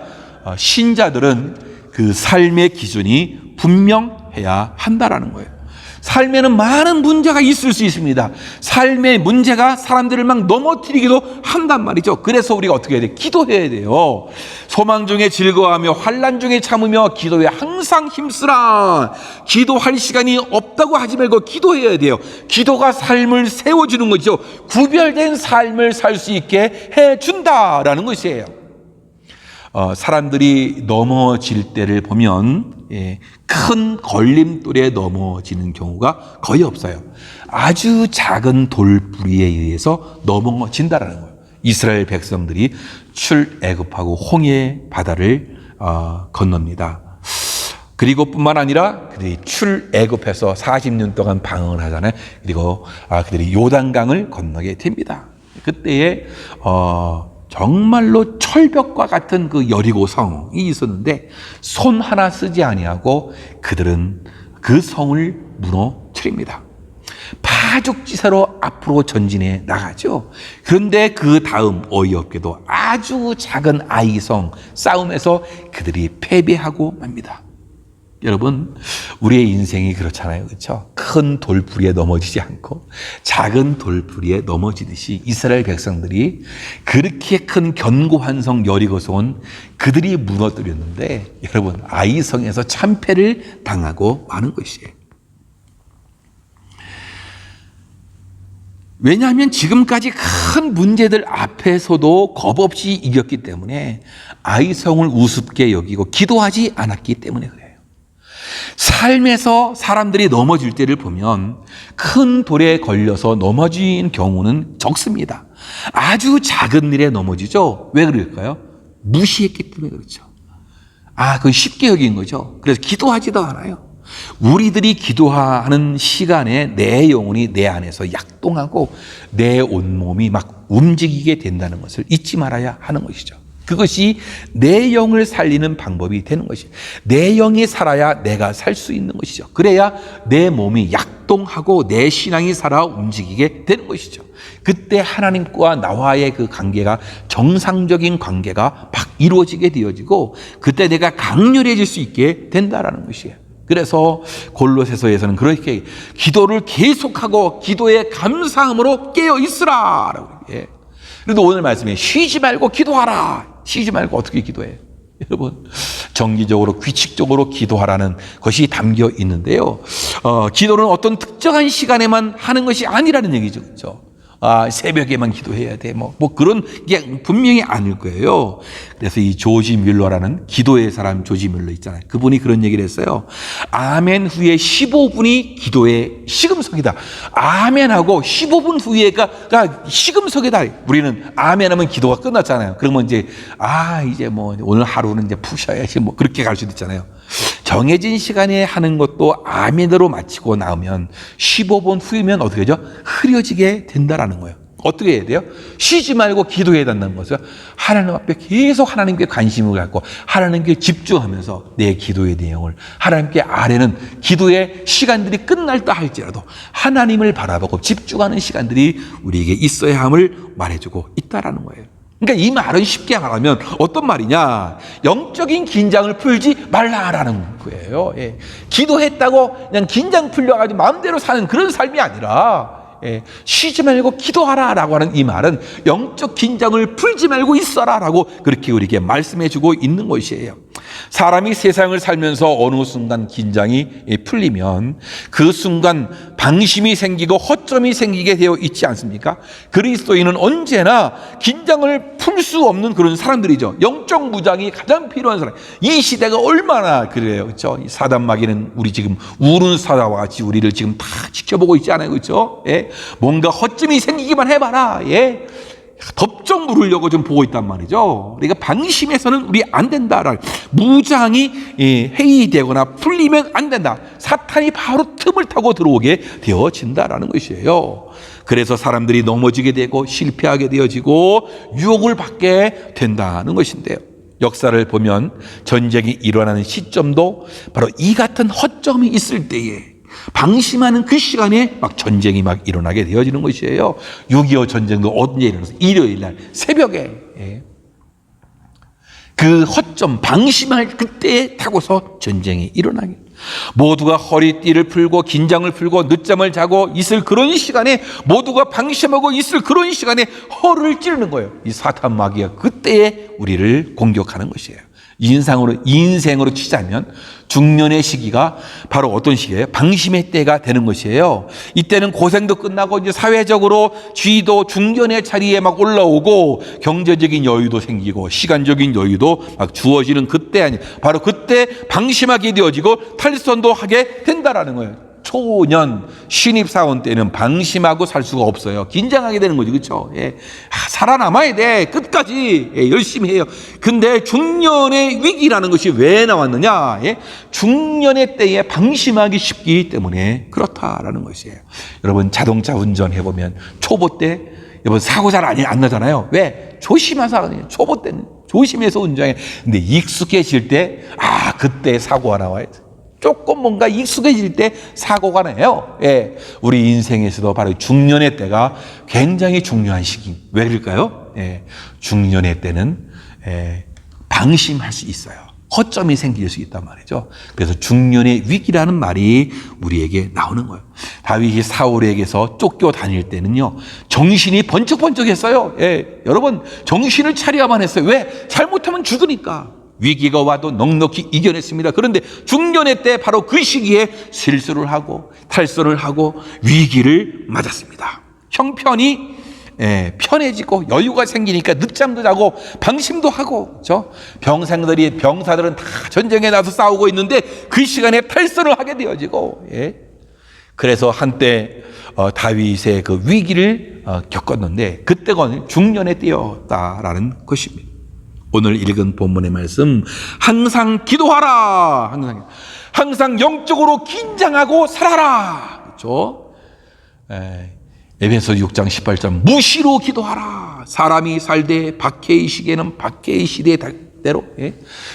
신자들은 그 삶의 기준이 분명해야 한다라는 거예요. 삶에는 많은 문제가 있을 수 있습니다. 삶의 문제가 사람들을 막 넘어뜨리기도 한단 말이죠. 그래서 우리가 어떻게 해야 돼요? 기도해야 돼요. 소망 중에 즐거워하며 환난 중에 참으며 기도에 항상 힘쓰라. 기도할 시간이 없다고 하지 말고 기도해야 돼요. 기도가 삶을 세워주는 거죠. 구별된 삶을 살 수 있게 해준다라는 것이에요. 사람들이 넘어질 때를 보면 큰 걸림돌에 넘어지는 경우가 거의 없어요. 아주 작은 돌부리에 의해서 넘어진다라는 거예요. 이스라엘 백성들이 출애굽하고 홍해 바다를 건넙니다. 그리고 뿐만 아니라 그들이 출애굽해서 40년 동안 방황을 하잖아요. 그리고 그들이 요단강을 건너게 됩니다. 그때에 정말로 철벽과 같은 그 여리고 성이 있었는데 손 하나 쓰지 아니하고 그들은 그 성을 무너뜨립니다. 파죽지세로 앞으로 전진해 나가죠. 그런데 그 다음 어이없게도 아주 작은 아이성 싸움에서 그들이 패배하고 맙니다. 여러분, 우리의 인생이 그렇잖아요. 그렇죠? 큰 돌부리에 넘어지지 않고 작은 돌부리에 넘어지듯이 이스라엘 백성들이 그렇게 큰 견고한 성 여리고성은 그들이 무너뜨렸는데 여러분, 아이성에서 참패를 당하고 마는 것이에요. 왜냐하면 지금까지 큰 문제들 앞에서도 겁없이 이겼기 때문에 아이성을 우습게 여기고 기도하지 않았기 때문에 그래요. 삶에서 사람들이 넘어질 때를 보면 큰 돌에 걸려서 넘어진 경우는 적습니다. 아주 작은 일에 넘어지죠. 왜 그럴까요? 무시했기 때문에 그렇죠. 그건 쉽게 여긴 거죠. 그래서 기도하지도 않아요. 우리들이 기도하는 시간에 내 영혼이 내 안에서 약동하고 내 온몸이 막 움직이게 된다는 것을 잊지 말아야 하는 것이죠. 그것이 내 영을 살리는 방법이 되는 것이에요. 내 영이 살아야 내가 살 수 있는 것이죠. 그래야 내 몸이 약동하고 내 신앙이 살아 움직이게 되는 것이죠. 그때 하나님과 나와의 그 관계가 정상적인 관계가 막 이루어지게 되어지고 그때 내가 강렬해질 수 있게 된다라는 것이에요. 그래서 골로새서에서는 그렇게 기도를 계속하고 기도의 감사함으로 깨어 있으라라고. 그래도 오늘 말씀에 쉬지 말고 기도하라. 쉬지 말고 어떻게 기도해요? 여러분, 정기적으로 규칙적으로 기도하라는 것이 담겨 있는데요. 기도는 어떤 특정한 시간에만 하는 것이 아니라는 얘기죠. 그렇죠? 새벽에만 기도해야 돼. 뭐 그런 게 분명히 아닐 거예요. 그래서 이 조지 뮬러라는 기도의 사람 조지 뮬러 있잖아요. 그분이 그런 얘기를 했어요. 아멘 후에 15분이 기도의 시금석이다. 아멘하고 15분 후에가 시금석이다. 우리는 아멘하면 기도가 끝났잖아요. 그러면 이제 뭐 오늘 하루는 이제 푹 쉬어야지 뭐 그렇게 갈 수도 있잖아요. 정해진 시간에 하는 것도 아멘으로 마치고 나오면 15분 후이면 어떻게 되죠? 흐려지게 된다라는 거예요. 어떻게 해야 돼요? 쉬지 말고 기도해야 된다는 것은 하나님 앞에 계속 하나님께 관심을 갖고 하나님께 집중하면서 내 기도의 내용을 하나님께 아뢰는 기도의 시간들이 끝날다 할지라도 하나님을 바라보고 집중하는 시간들이 우리에게 있어야 함을 말해주고 있다라는 거예요. 그러니까 이 말은 쉽게 말하면 어떤 말이냐? 영적인 긴장을 풀지 말라라는 거예요. 예. 기도했다고 그냥 긴장 풀려가지고 마음대로 사는 그런 삶이 아니라 쉬지 말고 기도하라라고 하는 이 말은 영적 긴장을 풀지 말고 있어라라고 그렇게 우리에게 말씀해주고 있는 것이에요. 사람이 세상을 살면서 어느 순간 긴장이 풀리면 그 순간 방심이 생기고 허점이 생기게 되어 있지 않습니까? 그리스도인은 언제나 긴장을 풀 수 없는 그런 사람들이죠. 영적 무장이 가장 필요한 사람. 이 시대가 얼마나 그래요, 그렇죠? 사단 마귀는 우리 지금 우는 사자와 같이 우리를 지금 다 지켜보고 있지 않아요, 그렇죠? 예? 뭔가 허점이 생기기만 해봐라. 예? 덥석 물으려고 좀 보고 있단 말이죠. 우리가 방심해서는 우리 안 된다. 무장이 해이되거나 풀리면 안 된다. 사탄이 바로 틈을 타고 들어오게 되어진다라는 것이에요. 그래서 사람들이 넘어지게 되고 실패하게 되어지고 유혹을 받게 된다는 것인데요. 역사를 보면 전쟁이 일어나는 시점도 바로 이 같은 허점이 있을 때에 방심하는 그 시간에 막 전쟁이 막 일어나게 되어지는 것이에요. 6.25 전쟁도 언제 일어났어요? 일요일 날 새벽에. 그 허점, 방심할 그때에 타고서 전쟁이 일어나게. 모두가 허리띠를 풀고 긴장을 풀고 늦잠을 자고 있을 그런 시간에 모두가 방심하고 있을 그런 시간에 허를 찌르는 거예요. 이 사탄 마귀가 그때에 우리를 공격하는 것이에요. 인생으로 치자면 중년의 시기가 바로 어떤 시기예요? 방심의 때가 되는 것이에요. 이때는 고생도 끝나고 이제 사회적으로 쥐도 중년의 자리에 막 올라오고 경제적인 여유도 생기고 시간적인 여유도 막 주어지는 그때 아니 바로 그때 방심하게 되어지고 탈선도 하게 된다라는 거예요. 초년 신입사원 때는 방심하고 살 수가 없어요. 긴장하게 되는 거죠. 그렇죠? 예. 살아남아야 돼. 끝까지 열심히 해요. 근데 중년의 위기라는 것이 왜 나왔느냐? 예? 중년의 때에 방심하기 쉽기 때문에 그렇다라는 것이에요. 여러분 자동차 운전해보면 초보 때 여러분 사고 잘 안 나잖아요. 왜? 조심해서 초보 때는 조심해서 운전해. 근데 익숙해질 때 그때 사고가 나와요. 조금 뭔가 익숙해질 때 사고가 나요. 예. 우리 인생에서도 바로 중년의 때가 굉장히 중요한 시기. 왜 그럴까요? 예. 중년의 때는 방심할 수 있어요. 허점이 생길 수 있단 말이죠. 그래서 중년의 위기라는 말이 우리에게 나오는 거예요. 다윗이 사울에게서 쫓겨 다닐 때는요, 정신이 번쩍번쩍했어요. 예. 여러분, 정신을 차려야만 했어요. 왜? 잘못하면 죽으니까. 위기가 와도 넉넉히 이겨냈습니다. 그런데 중년의 때 바로 그 시기에 실수를 하고 탈선을 하고 위기를 맞았습니다. 형편이 편해지고 여유가 생기니까 늦잠도 자고 방심도 하고, 그렇죠? 병사들은 다 전쟁에 나서 싸우고 있는데 그 시간에 탈선을 하게 되어지고, 그래서 한때 다윗의 그 위기를 겪었는데 그때가 중년의 때였다라는 것입니다. 오늘 읽은 본문의 말씀, 항상 기도하라. 항상 영적으로 긴장하고 살아라. 그렇죠? 에베소 6장 18절, 무시로 기도하라. 사람이 살되 박해의 시계는 박해의 시대대로,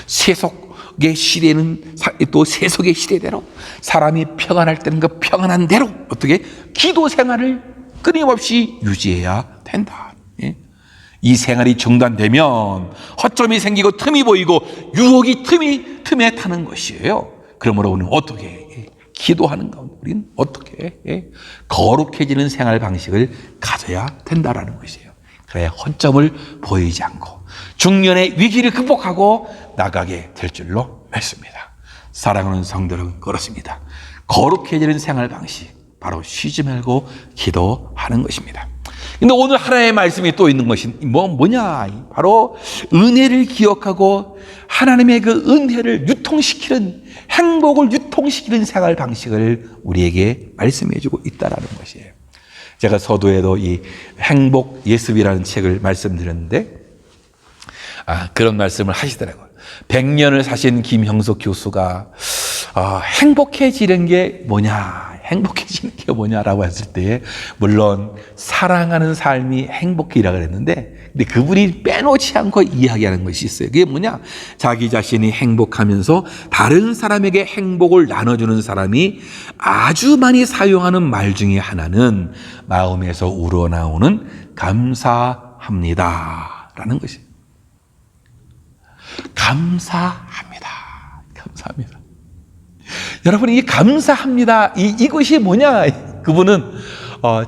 세속의 시대는 또 세속의 시대대로, 사람이 평안할 때는 그 평안한 대로 어떻게 기도 생활을 끊임없이 유지해야 된다. 이 생활이 중단되면 허점이 생기고 틈이 보이고 유혹이 틈에 타는 것이에요. 그러므로 우리는 어떻게 기도하는 가운데 우리는 어떻게 거룩해지는 생활 방식을 가져야 된다라는 것이에요. 그래야 허점을 보이지 않고 중년의 위기를 극복하고 나가게 될 줄로 믿습니다. 사랑하는 성도 여러분, 그렇습니다. 거룩해지는 생활 방식, 바로 쉬지 말고 기도하는 것입니다. 근데 오늘 하나님의 말씀이 또 있는 것이 뭐냐? 바로 은혜를 기억하고 하나님의 그 은혜를 유통시키는, 행복을 유통시키는 생활 방식을 우리에게 말씀해 주고 있다라는 것이에요. 제가 서두에도 이 행복 예습이라는 책을 말씀드렸는데, 그런 말씀을 하시더라고요. 100년을 사신 김형석 교수가 행복해지는 게 뭐냐, 행복해지는 게 뭐냐라고 했을 때, 물론 사랑하는 삶이 행복이라 그랬는데, 근데 그분이 빼놓지 않고 이야기하는 것이 있어요. 그게 뭐냐, 자기 자신이 행복하면서 다른 사람에게 행복을 나눠주는 사람이 아주 많이 사용하는 말 중에 하나는 마음에서 우러나오는 감사합니다 라는 것이에요. 감사합니다. 감사합니다. 여러분, 이 감사합니다, 이것이 뭐냐? 그분은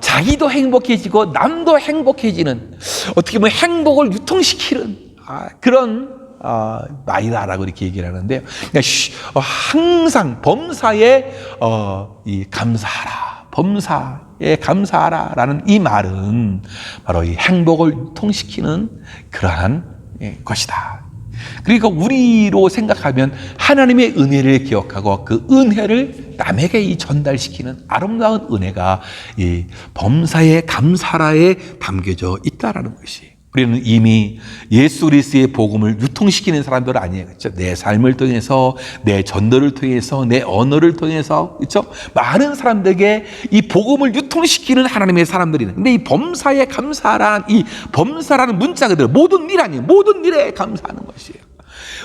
자기도 행복해지고 남도 행복해지는, 어떻게 보면 행복을 유통시키는 그런 말이다라고 이렇게 얘기를 하는데요. 그러니까 항상 범사에 이 감사하라, 범사에 감사하라라는 이 말은 바로 이 행복을 유통시키는 그러한 것이다. 그러니까 우리로 생각하면 하나님의 은혜를 기억하고 그 은혜를 남에게 이 전달시키는 아름다운 은혜가 이 범사의 감사라에 담겨져 있다라는 것이, 우리는 이미 예수 그리스도의 복음을 유통시키는 사람들 아니에요. 그렇죠? 내 삶을 통해서, 내 전도를 통해서, 내 언어를 통해서, 그렇죠? 많은 사람들에게 이 복음을 유통시키는 하나님의 사람들이네. 근데 이 범사에 감사란, 이 범사라는 문자 그대로 모든 일 아니에요. 모든 일에 감사하는 것이에요.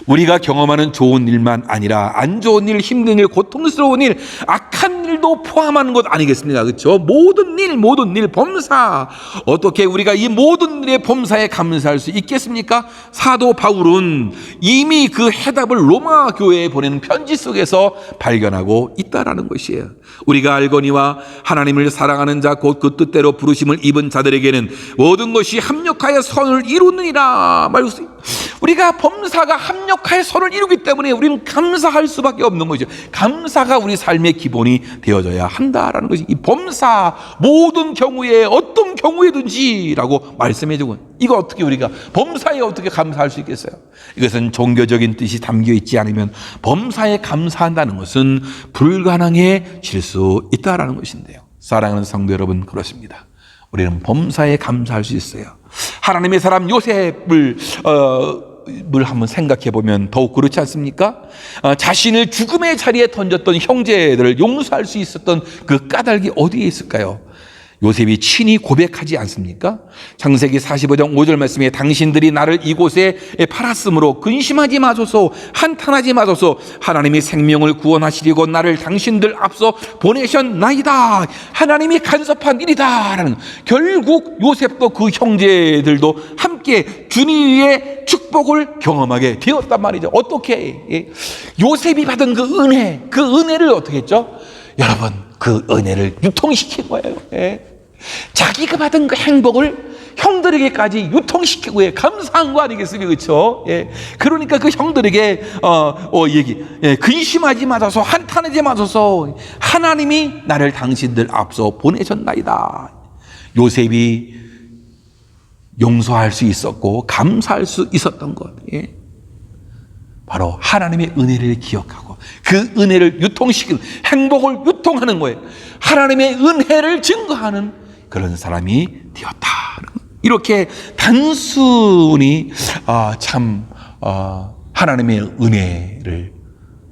우리가 경험하는 좋은 일만 아니라 안 좋은 일, 힘든 일, 고통스러운 일, 악한 일도 포함하는 것 아니겠습니까? 그렇죠? 모든 일 범사. 어떻게 우리가 이 모든 일의 범사에 감사할 수 있겠습니까? 사도 바울은 이미 그 해답을 로마 교회에 보내는 편지 속에서 발견하고 있다라는 것이에요. 우리가 알거니와 하나님을 사랑하는 자 곧 그 뜻대로 부르심을 입은 자들에게는 모든 것이 합력하여 선을 이루느니라 말했어요. 우리가 범사가 합력하여 선을 이루기 때문에 우리는 감사할 수밖에 없는 거죠. 감사가 우리 삶의 기본이 되어져야 한다라는 것이, 이 범사, 모든 경우에 어떤 경우에든지라고 말씀해주고, 이거 어떻게 우리가 범사에 어떻게 감사할 수 있겠어요? 이것은 종교적인 뜻이 담겨 있지 않으면 범사에 감사한다는 것은 불가능해질 수 있다라는 것인데요. 사랑하는 성도 여러분, 그렇습니다. 우리는 범사에 감사할 수 있어요. 하나님의 사람 요셉을 한번 생각해 보면 더욱 그렇지 않습니까? 자신을 죽음의 자리에 던졌던 형제들을 용서할 수 있었던 그 까닭이 어디에 있을까요? 요셉이 친히 고백하지 않습니까? 창세기 45장 5절 말씀에 당신들이 나를 이곳에 팔았으므로 근심하지 마소서, 한탄하지 마소서, 하나님이 생명을 구원하시려고 나를 당신들 앞서 보내셨나이다. 하나님이 간섭한 일이다 라는, 결국 요셉도 그 형제들도 함께 주님의 축복을 경험하게 되었단 말이죠. 어떻게? 요셉이 받은 그 은혜를 어떻게 했죠? 여러분, 그 은혜를 유통시킨 거예요. 자기가 받은 그 행복을 형들에게까지 유통시키고 감사한 거 아니겠습니까? 그렇죠? 그러니까 그 형들에게 근심하지 마소서, 한탄하지 마소서, 하나님이 나를 당신들 앞서 보내셨나이다. 요셉이 용서할 수 있었고 감사할 수 있었던 것, 바로 하나님의 은혜를 기억하고 그 은혜를 유통시키는, 행복을 유통하는 거예요. 하나님의 은혜를 증거하는 그런 사람이 되었다. 이렇게 단순히 하나님의 은혜를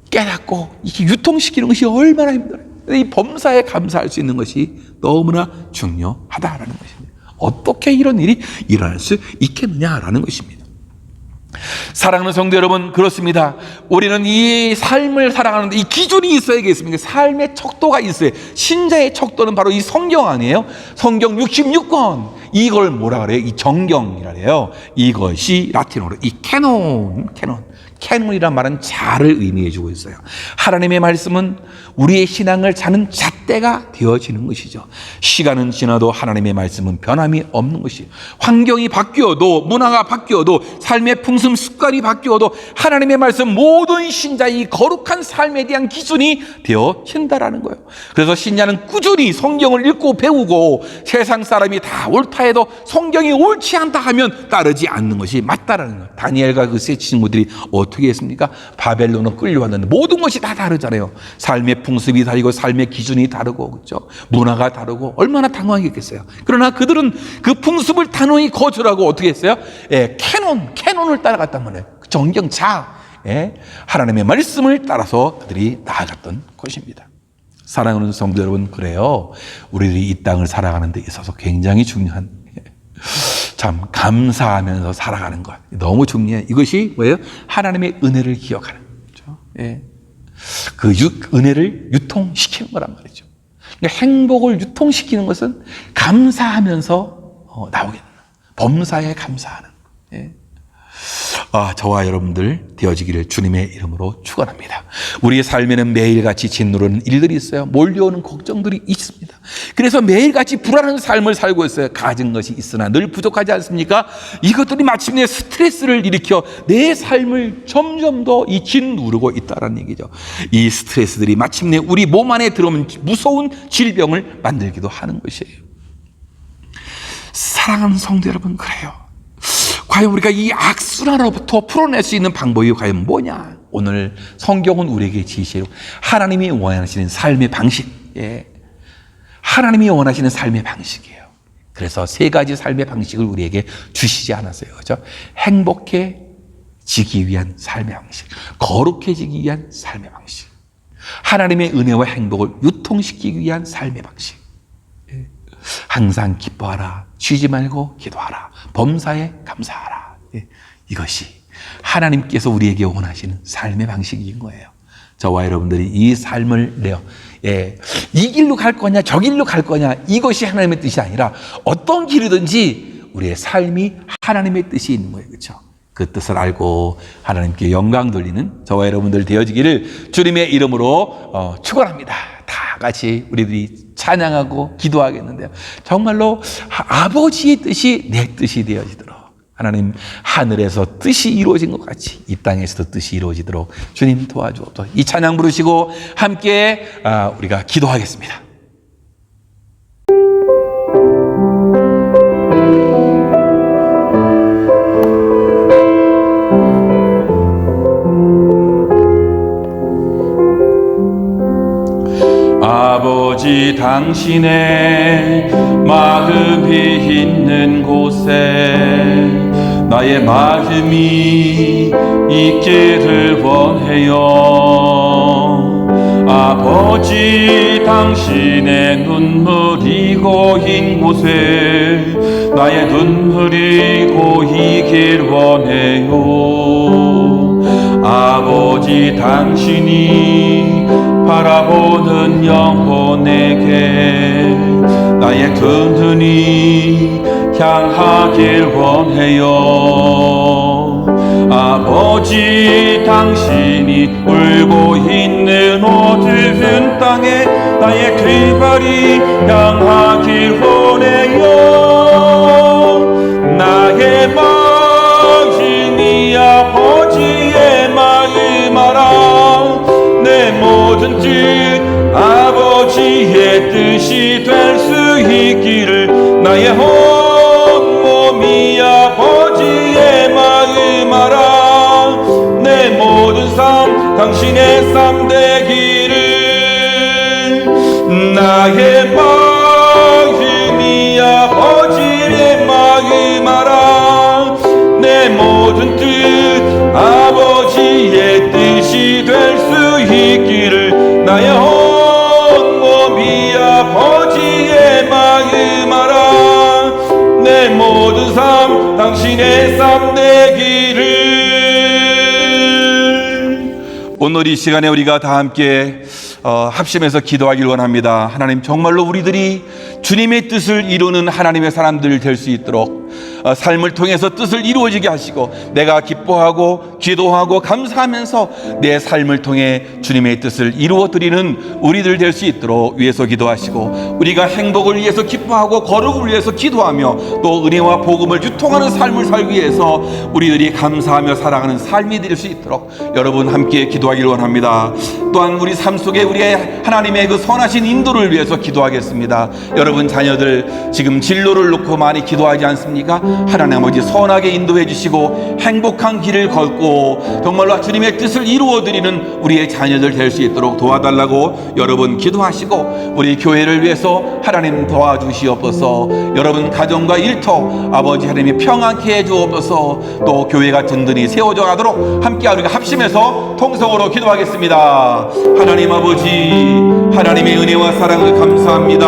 깨닫고 이렇게 유통시키는 것이 얼마나 힘들어요. 이 범사에 감사할 수 있는 것이 너무나 중요하다라는 것입니다. 어떻게 이런 일이 일어날 수 있겠느냐라는 것입니다. 사랑하는 성도 여러분, 그렇습니다. 우리는 이 삶을 살아가는데 이 기준이 있어야겠습니까? 삶의 척도가 있어요. 신자의 척도는 바로 이 성경 아니에요? 성경 66권. 이걸 뭐라 그래요? 이 정경이라 해요. 이것이 라틴어로 이 캐논. 캐논이란 말은 자를 의미해 주고 있어요. 하나님의 말씀은 우리의 신앙을 자는 잣대가 되어지는 것이죠. 시간은 지나도 하나님의 말씀은 변함이 없는 것이에요. 환경이 바뀌어도, 문화가 바뀌어도, 삶의 풍습 습관이 바뀌어도 하나님의 말씀, 모든 신자의 거룩한 삶에 대한 기준이 되어진다라는 거예요. 그래서 신자는 꾸준히 성경을 읽고 배우고, 세상 사람이 다 옳다 해도 성경이 옳지 않다 하면 따르지 않는 것이 맞다라는 거예요. 다니엘과 그 세 친구들이 어떻게 했습니까? 바벨론으로 끌려왔는데 모든 것이 다 다르잖아요. 삶의 풍습이 다르고, 삶의 기준이 다르고, 그렇죠? 문화가 다르고, 얼마나 당황했겠어요. 그러나 그들은 그 풍습을 단호히 거절하고 어떻게 했어요? 캐논을 따라갔단 말이에요. 정경자, 하나님의 말씀을 따라서 그들이 나아갔던 것입니다. 사랑하는 성도 여러분, 그래요. 우리들이 이 땅을 살아가는 데 있어서 굉장히 중요한, 참 감사하면서 살아가는 것, 너무 중요해요. 이것이 뭐예요? 하나님의 은혜를 기억하는 거죠. 그 은혜를 유통시키는 거란 말이죠. 그러니까 행복을 유통시키는 것은 감사하면서 나오겠는, 범사에 감사하는. 저와 여러분들 되어지기를 주님의 이름으로 축원합니다. 우리의 삶에는 매일같이 짓누르는 일들이 있어요. 몰려오는 걱정들이 있습니다. 그래서 매일같이 불안한 삶을 살고 있어요. 가진 것이 있으나 늘 부족하지 않습니까? 이것들이 마침내 스트레스를 일으켜 내 삶을 점점 더 짓누르고 있다는 얘기죠. 이 스트레스들이 마침내 우리 몸 안에 들어오면 무서운 질병을 만들기도 하는 것이에요. 사랑하는 성도 여러분, 그래요. 과연 우리가 이 악순환으로부터 풀어낼 수 있는 방법이 과연 뭐냐? 오늘 성경은 우리에게 지시해요. 하나님이 원하시는 삶의 방식, 하나님이 원하시는 삶의 방식이에요. 그래서 세 가지 삶의 방식을 우리에게 주시지 않았어요. 그렇죠? 행복해지기 위한 삶의 방식, 거룩해지기 위한 삶의 방식, 하나님의 은혜와 행복을 유통시키기 위한 삶의 방식. 항상 기뻐하라, 쉬지 말고 기도하라, 범사에 감사하라. 이것이 하나님께서 우리에게 원하시는 삶의 방식인 거예요. 저와 여러분들이 이 삶을 이 길로 갈 거냐 저 길로 갈 거냐, 이것이 하나님의 뜻이 아니라 어떤 길이든지 우리의 삶이 하나님의 뜻이 있는 거예요. 그렇죠? 그 뜻을 알고 하나님께 영광 돌리는 저와 여러분들 되어지기를 주님의 이름으로 축원합니다. 다 같이 우리들이 찬양하고 기도하겠는데요. 정말로 아버지의 뜻이 내 뜻이 되어지도록, 하나님 하늘에서 뜻이 이루어진 것 같이 이 땅에서도 뜻이 이루어지도록 주님 도와주옵소서. 이 찬양 부르시고 함께 우리가 기도하겠습니다. 아버지, 당신의 마음이 있는 곳에 나의 마음이 있기를 원해요. 아버지, 당신의 눈물이 고인 곳에 나의 눈물이 고이길 원해요. 아버지, 당신이 바라보는 영혼에게 나의 두 눈이 향하길 원해요. 아버지, 당신이 울고 있는 어두운 땅에 나의 두 발이 향하길 원해요. 나의 마음이 아버지의 마음 알아. 내 모든 뜻 아버지의 뜻이 될 수 있기를, 나의 온몸이 아버지의 마음 알아. 내 모든 삶 당신의 삶 되기를, 나의 마음이 아버지의 마음 알아. 내 모든 뜻 아버지의 뜻이 될 수 있기를, 나의 온몸이 아버지의 마음 알아. 내 모든 삶 당신의 삶 되기를. 오늘 이 시간에 우리가 다 함께 합심해서 기도하길 원합니다. 하나님, 정말로 우리들이 주님의 뜻을 이루는 하나님의 사람들 될 수 있도록 삶을 통해서 뜻을 이루어지게 하시고 내가 기뻐하고 기도하고 감사하면서 내 삶을 통해 주님의 뜻을 이루어드리는 우리들 될 수 있도록 위해서 기도하시고, 우리가 행복을 위해서 기뻐하고 거룩을 위해서 기도하며 또 은혜와 복음을 유통하는 삶을 살기 위해서 우리들이 감사하며 살아가는 삶이 될 수 있도록 여러분 함께 기도하기를 원합니다. 또한 우리 삶 속에 우리의 하나님의 그 선하신 인도를 위해서 기도하겠습니다. 여러분 자녀들 지금 진로를 놓고 많이 기도하지 않습니까? 하나님 아버지 선하게 인도해 주시고 행복한 길을 걷고 정말로 주님의 뜻을 이루어드리는 우리의 자녀들 될 수 있도록 도와달라고 여러분 기도하시고, 우리 교회를 위해서 하나님 도와주시옵소서. 여러분 가정과 일터 아버지 하나님이 평안케 해주옵소서. 또 교회가 든든히 세워져 가도록 함께 우리가 합심해서 통성으로 기도하겠습니다. 하나님 아버지, 하나님의 은혜와 사랑을 감사합니다.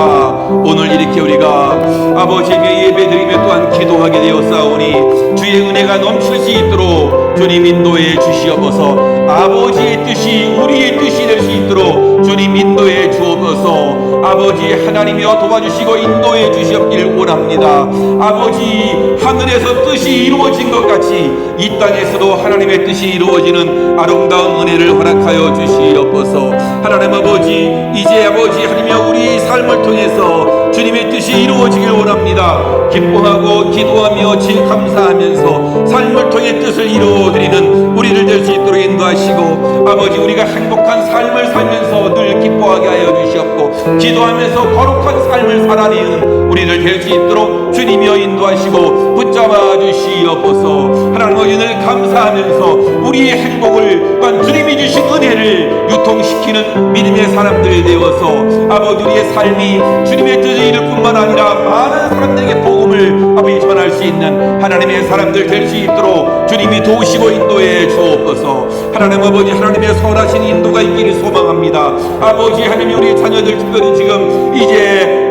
오늘 이렇게 우리가 아버지에게 예배드리며 또한 기도하게 되었사오니 주의 은혜가 넘칠 수 있도록 주님 인도해 주시옵소서. 아버지의 뜻이 우리의 뜻이 될 수 있도록 주님 인도해 주옵소서. 아버지 하나님이여 도와주시고 인도해 주시옵기를 원합니다. 아버지 하늘에서 뜻이 이루어진 것 같이 이 땅에서도 하나님의 뜻이 이루어지는 아름다운 은혜를 허락하여 주시옵소서. 하나님 아버지, 이제 아버지 하나님이여 우리의 삶을 통해서 주님의 뜻이 이루어지길 원합니다. 기뻐하고 기도하며 감사하면서 삶을 통해 뜻을 이루어드리는 우리를 될 수 있도록 인도하시고, 아버지 우리가 행복한 삶을 살면서 늘 기뻐하게 하여 주시옵고 기도하면서 거룩한 삶을 살아내는 우리를 될 수 있도록 주님이여 인도하시고 붙잡아 주시옵소서. 하나님 아버지 늘 감사하면서 우리의 행복을 또한 주님이 주신 은혜를 유통시키는 믿음의 사람들이 되어서 아버지 우리의 삶이 주님의 뜻을 이룰 뿐만 아니라 많은 사람들에게 복음을 아버지 전할 수 있는 하나님의 사람들 될 수 있도록 주님이 도우시고 인도해 주옵소서. 하나님 아버지 하나님의 선하신 인도가 있기를 소망합니다. 아버지 하나님 우리 자녀들 특별히 지금 이제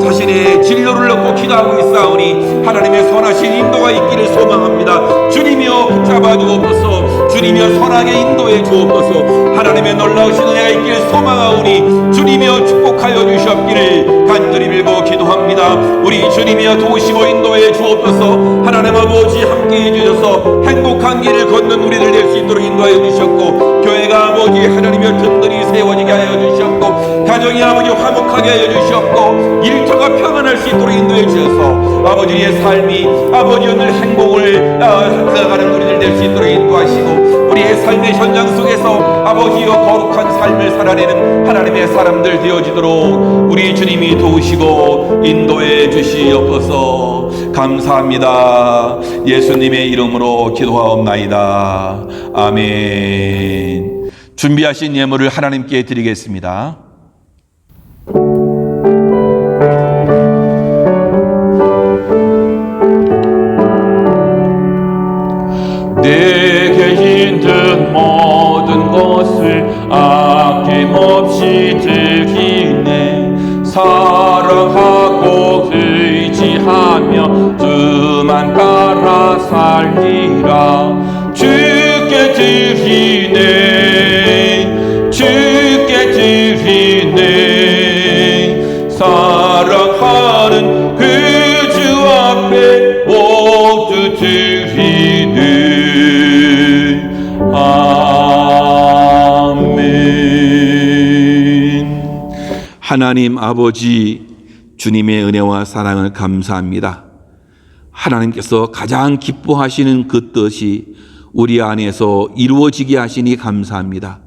자신의 진로를 놓고 기도하고 있사오니 하나님의 선하신 인도가 있기를 소망합니다. 주님이여 붙잡아 주옵소서. 주님이여 선하게 인도해 주옵소서. 하나님의 놀라우신 은혜가 있기를 소망하오니 주님이여 축복하여 주시옵기를 간절히 빌고 기도합니다. 우리 주님이여 도우시고 인도해 주옵소서. 하나님 아버지 함께해 주셔서 행복한 길을 걷는 우리들 될 수 있도록 인도하여 주셨고, 교회가 아버지 하나님이여 든든히 세워지게 하여 주셨고, 가정이 아버지 화목하게 하여 주셨고, 일터가 평안할 수 있도록 인도해 주셔서 아버지의 삶이 아버지 오늘 행복을 살아가는 우리들 될 수 있도록 인도하시고, 우리의 삶의 현장 속에서 아버지여 거룩한 삶을 살아내는 하나님의 사람들 되어지도록 우리 주님이 도우시고 인도해 주시옵소서. 감사합니다. 예수님의 이름으로 기도하옵나이다. 아멘. 준비하신 예물을 하나님께 드리겠습니다. 내게 힘든 모든 것을 아낌없이 드리네. 사랑하고 의지하며 주만 따라 살리라. 주께 드리네, 주께 드리네. 사랑하는 그 주 앞에 모두 드리네. 아멘. 하나님 아버지, 주님의 은혜와 사랑을 감사합니다. 하나님께서 가장 기뻐하시는 그 뜻이 우리 안에서 이루어지게 하시니 감사합니다.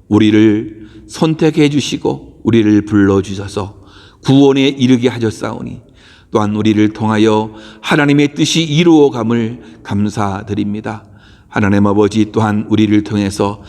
우리를 선택해 주시고 우리를 불러주셔서 구원에 이르게 하셨사오니 또한 우리를 통하여 하나님의 뜻이 이루어감을 감사드립니다. 하나님 아버지, 또한 우리를 통해서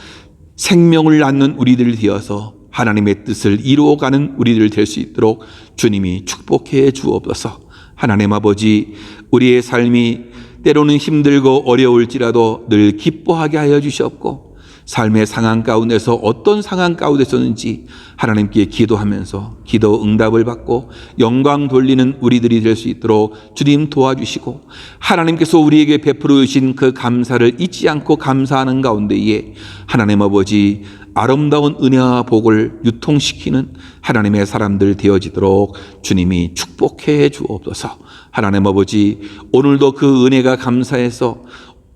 생명을 낳는 우리들 되어서 하나님의 뜻을 이루어가는 우리들 될 수 있도록 주님이 축복해 주옵소서. 하나님 아버지, 우리의 삶이 때로는 힘들고 어려울지라도 늘 기뻐하게 하여 주시옵고, 삶의 상황 가운데서 어떤 상황 가운데서는지 하나님께 기도하면서 기도 응답을 받고 영광 돌리는 우리들이 될 수 있도록 주님 도와주시고, 하나님께서 우리에게 베풀어 주신 그 감사를 잊지 않고 감사하는 가운데에 하나님 아버지 아름다운 은혜와 복을 유통시키는 하나님의 사람들 되어지도록 주님이 축복해 주옵소서. 하나님 아버지, 오늘도 그 은혜가 감사해서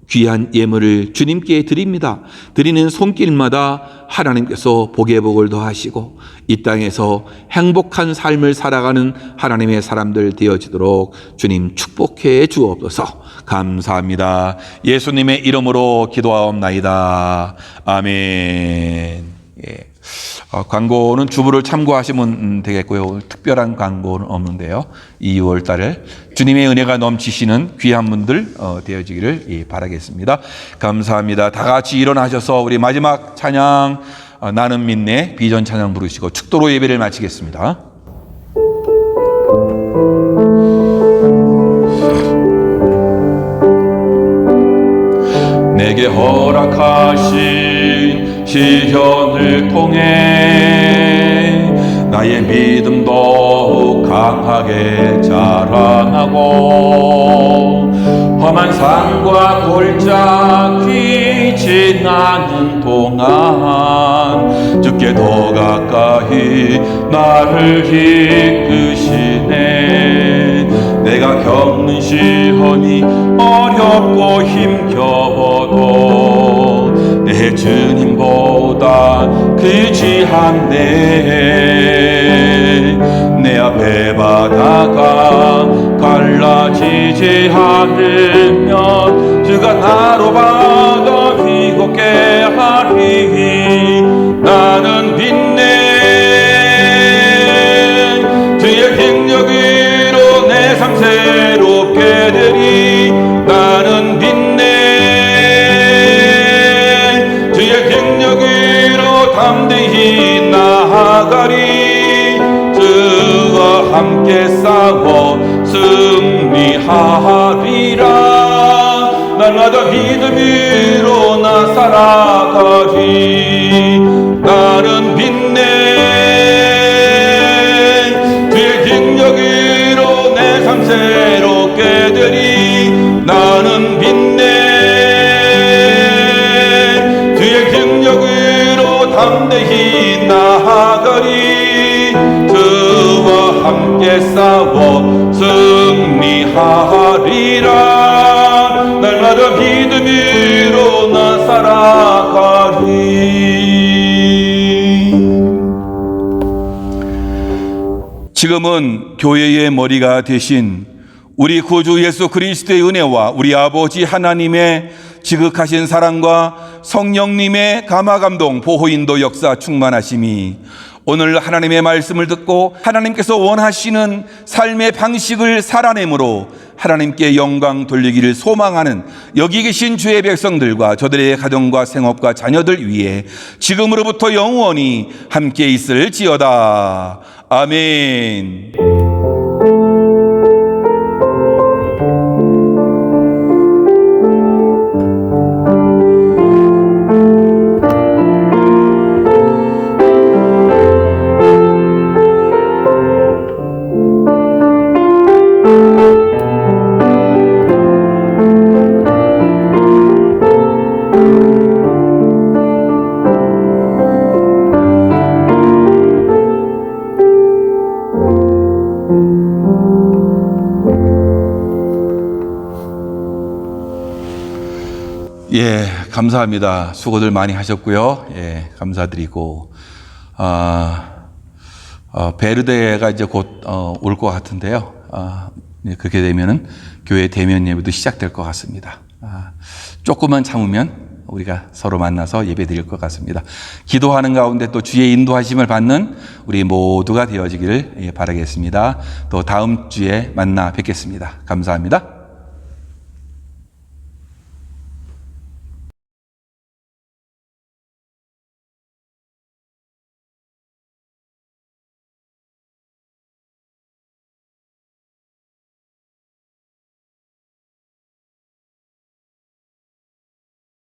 귀한 예물을 주님께 드립니다. 드리는 손길마다 하나님께서 복의 복을 더하시고 이 땅에서 행복한 삶을 살아가는 하나님의 사람들 되어지도록 주님 축복해 주옵소서. 감사합니다. 예수님의 이름으로 기도하옵나이다. 아멘. 예. 광고는 주부를 참고하시면 되겠고요. 오늘 특별한 광고는 없는데요. 2월 달에 주님의 은혜가 넘치시는 귀한 분들 되어지기를 바라겠습니다. 감사합니다. 다 같이 일어나셔서 우리 마지막 찬양 나는 믿네 비전 찬양 부르시고 축도로 예배를 마치겠습니다. 내게 허락하신 시련을 통해 나의 믿음 더욱 강하게 자라나고 험한 산과 골짜기 지나는 동안 주께 더 가까이 나를 이끄시네. 내가 겪는 시험이 어렵고 힘겨워도 내 주님보다 귀지한데 내 앞에 바다가 갈라지지 않으면 주가 나로 바다 휘겁게 하리. 나는 빛내 주의 능력으로 내 삶 새롭게 되리. 나는 빛내 주의 능력으로 담대히 나아가리. 주와 함께 싸워 승리하리라. 날마다 믿음으로 나 살아가리. 나는 빛내 주의 능력으로 내 삶 새롭게 되리. 나는 빛내 주의 능력으로 담대히 나아가리. 주와 함께 싸워 승리하리라. 날마다 믿음으로 나 살아가리. 지금은 교회의 머리가 되신 우리 구주 예수 그리스도의 은혜와 우리 아버지 하나님의 지극하신 사랑과 성령님의 감화감동 보호인도 역사 충만하심이 오늘 하나님의 말씀을 듣고 하나님께서 원하시는 삶의 방식을 살아내므로 하나님께 영광 돌리기를 소망하는 여기 계신 주의 백성들과 저들의 가정과 생업과 자녀들 위해 지금으로부터 영원히 함께 있을지어다. 아멘. 예, 감사합니다. 수고들 많이 하셨고요. 예, 감사드리고, 베르데가 이제 곧 올 것 같은데요. 그렇게 되면은 교회 대면 예배도 시작될 것 같습니다. 조금만 참으면 우리가 서로 만나서 예배 드릴 것 같습니다. 기도하는 가운데 또 주의 인도하심을 받는 우리 모두가 되어지기를 바라겠습니다. 또 다음 주에 만나 뵙겠습니다. 감사합니다.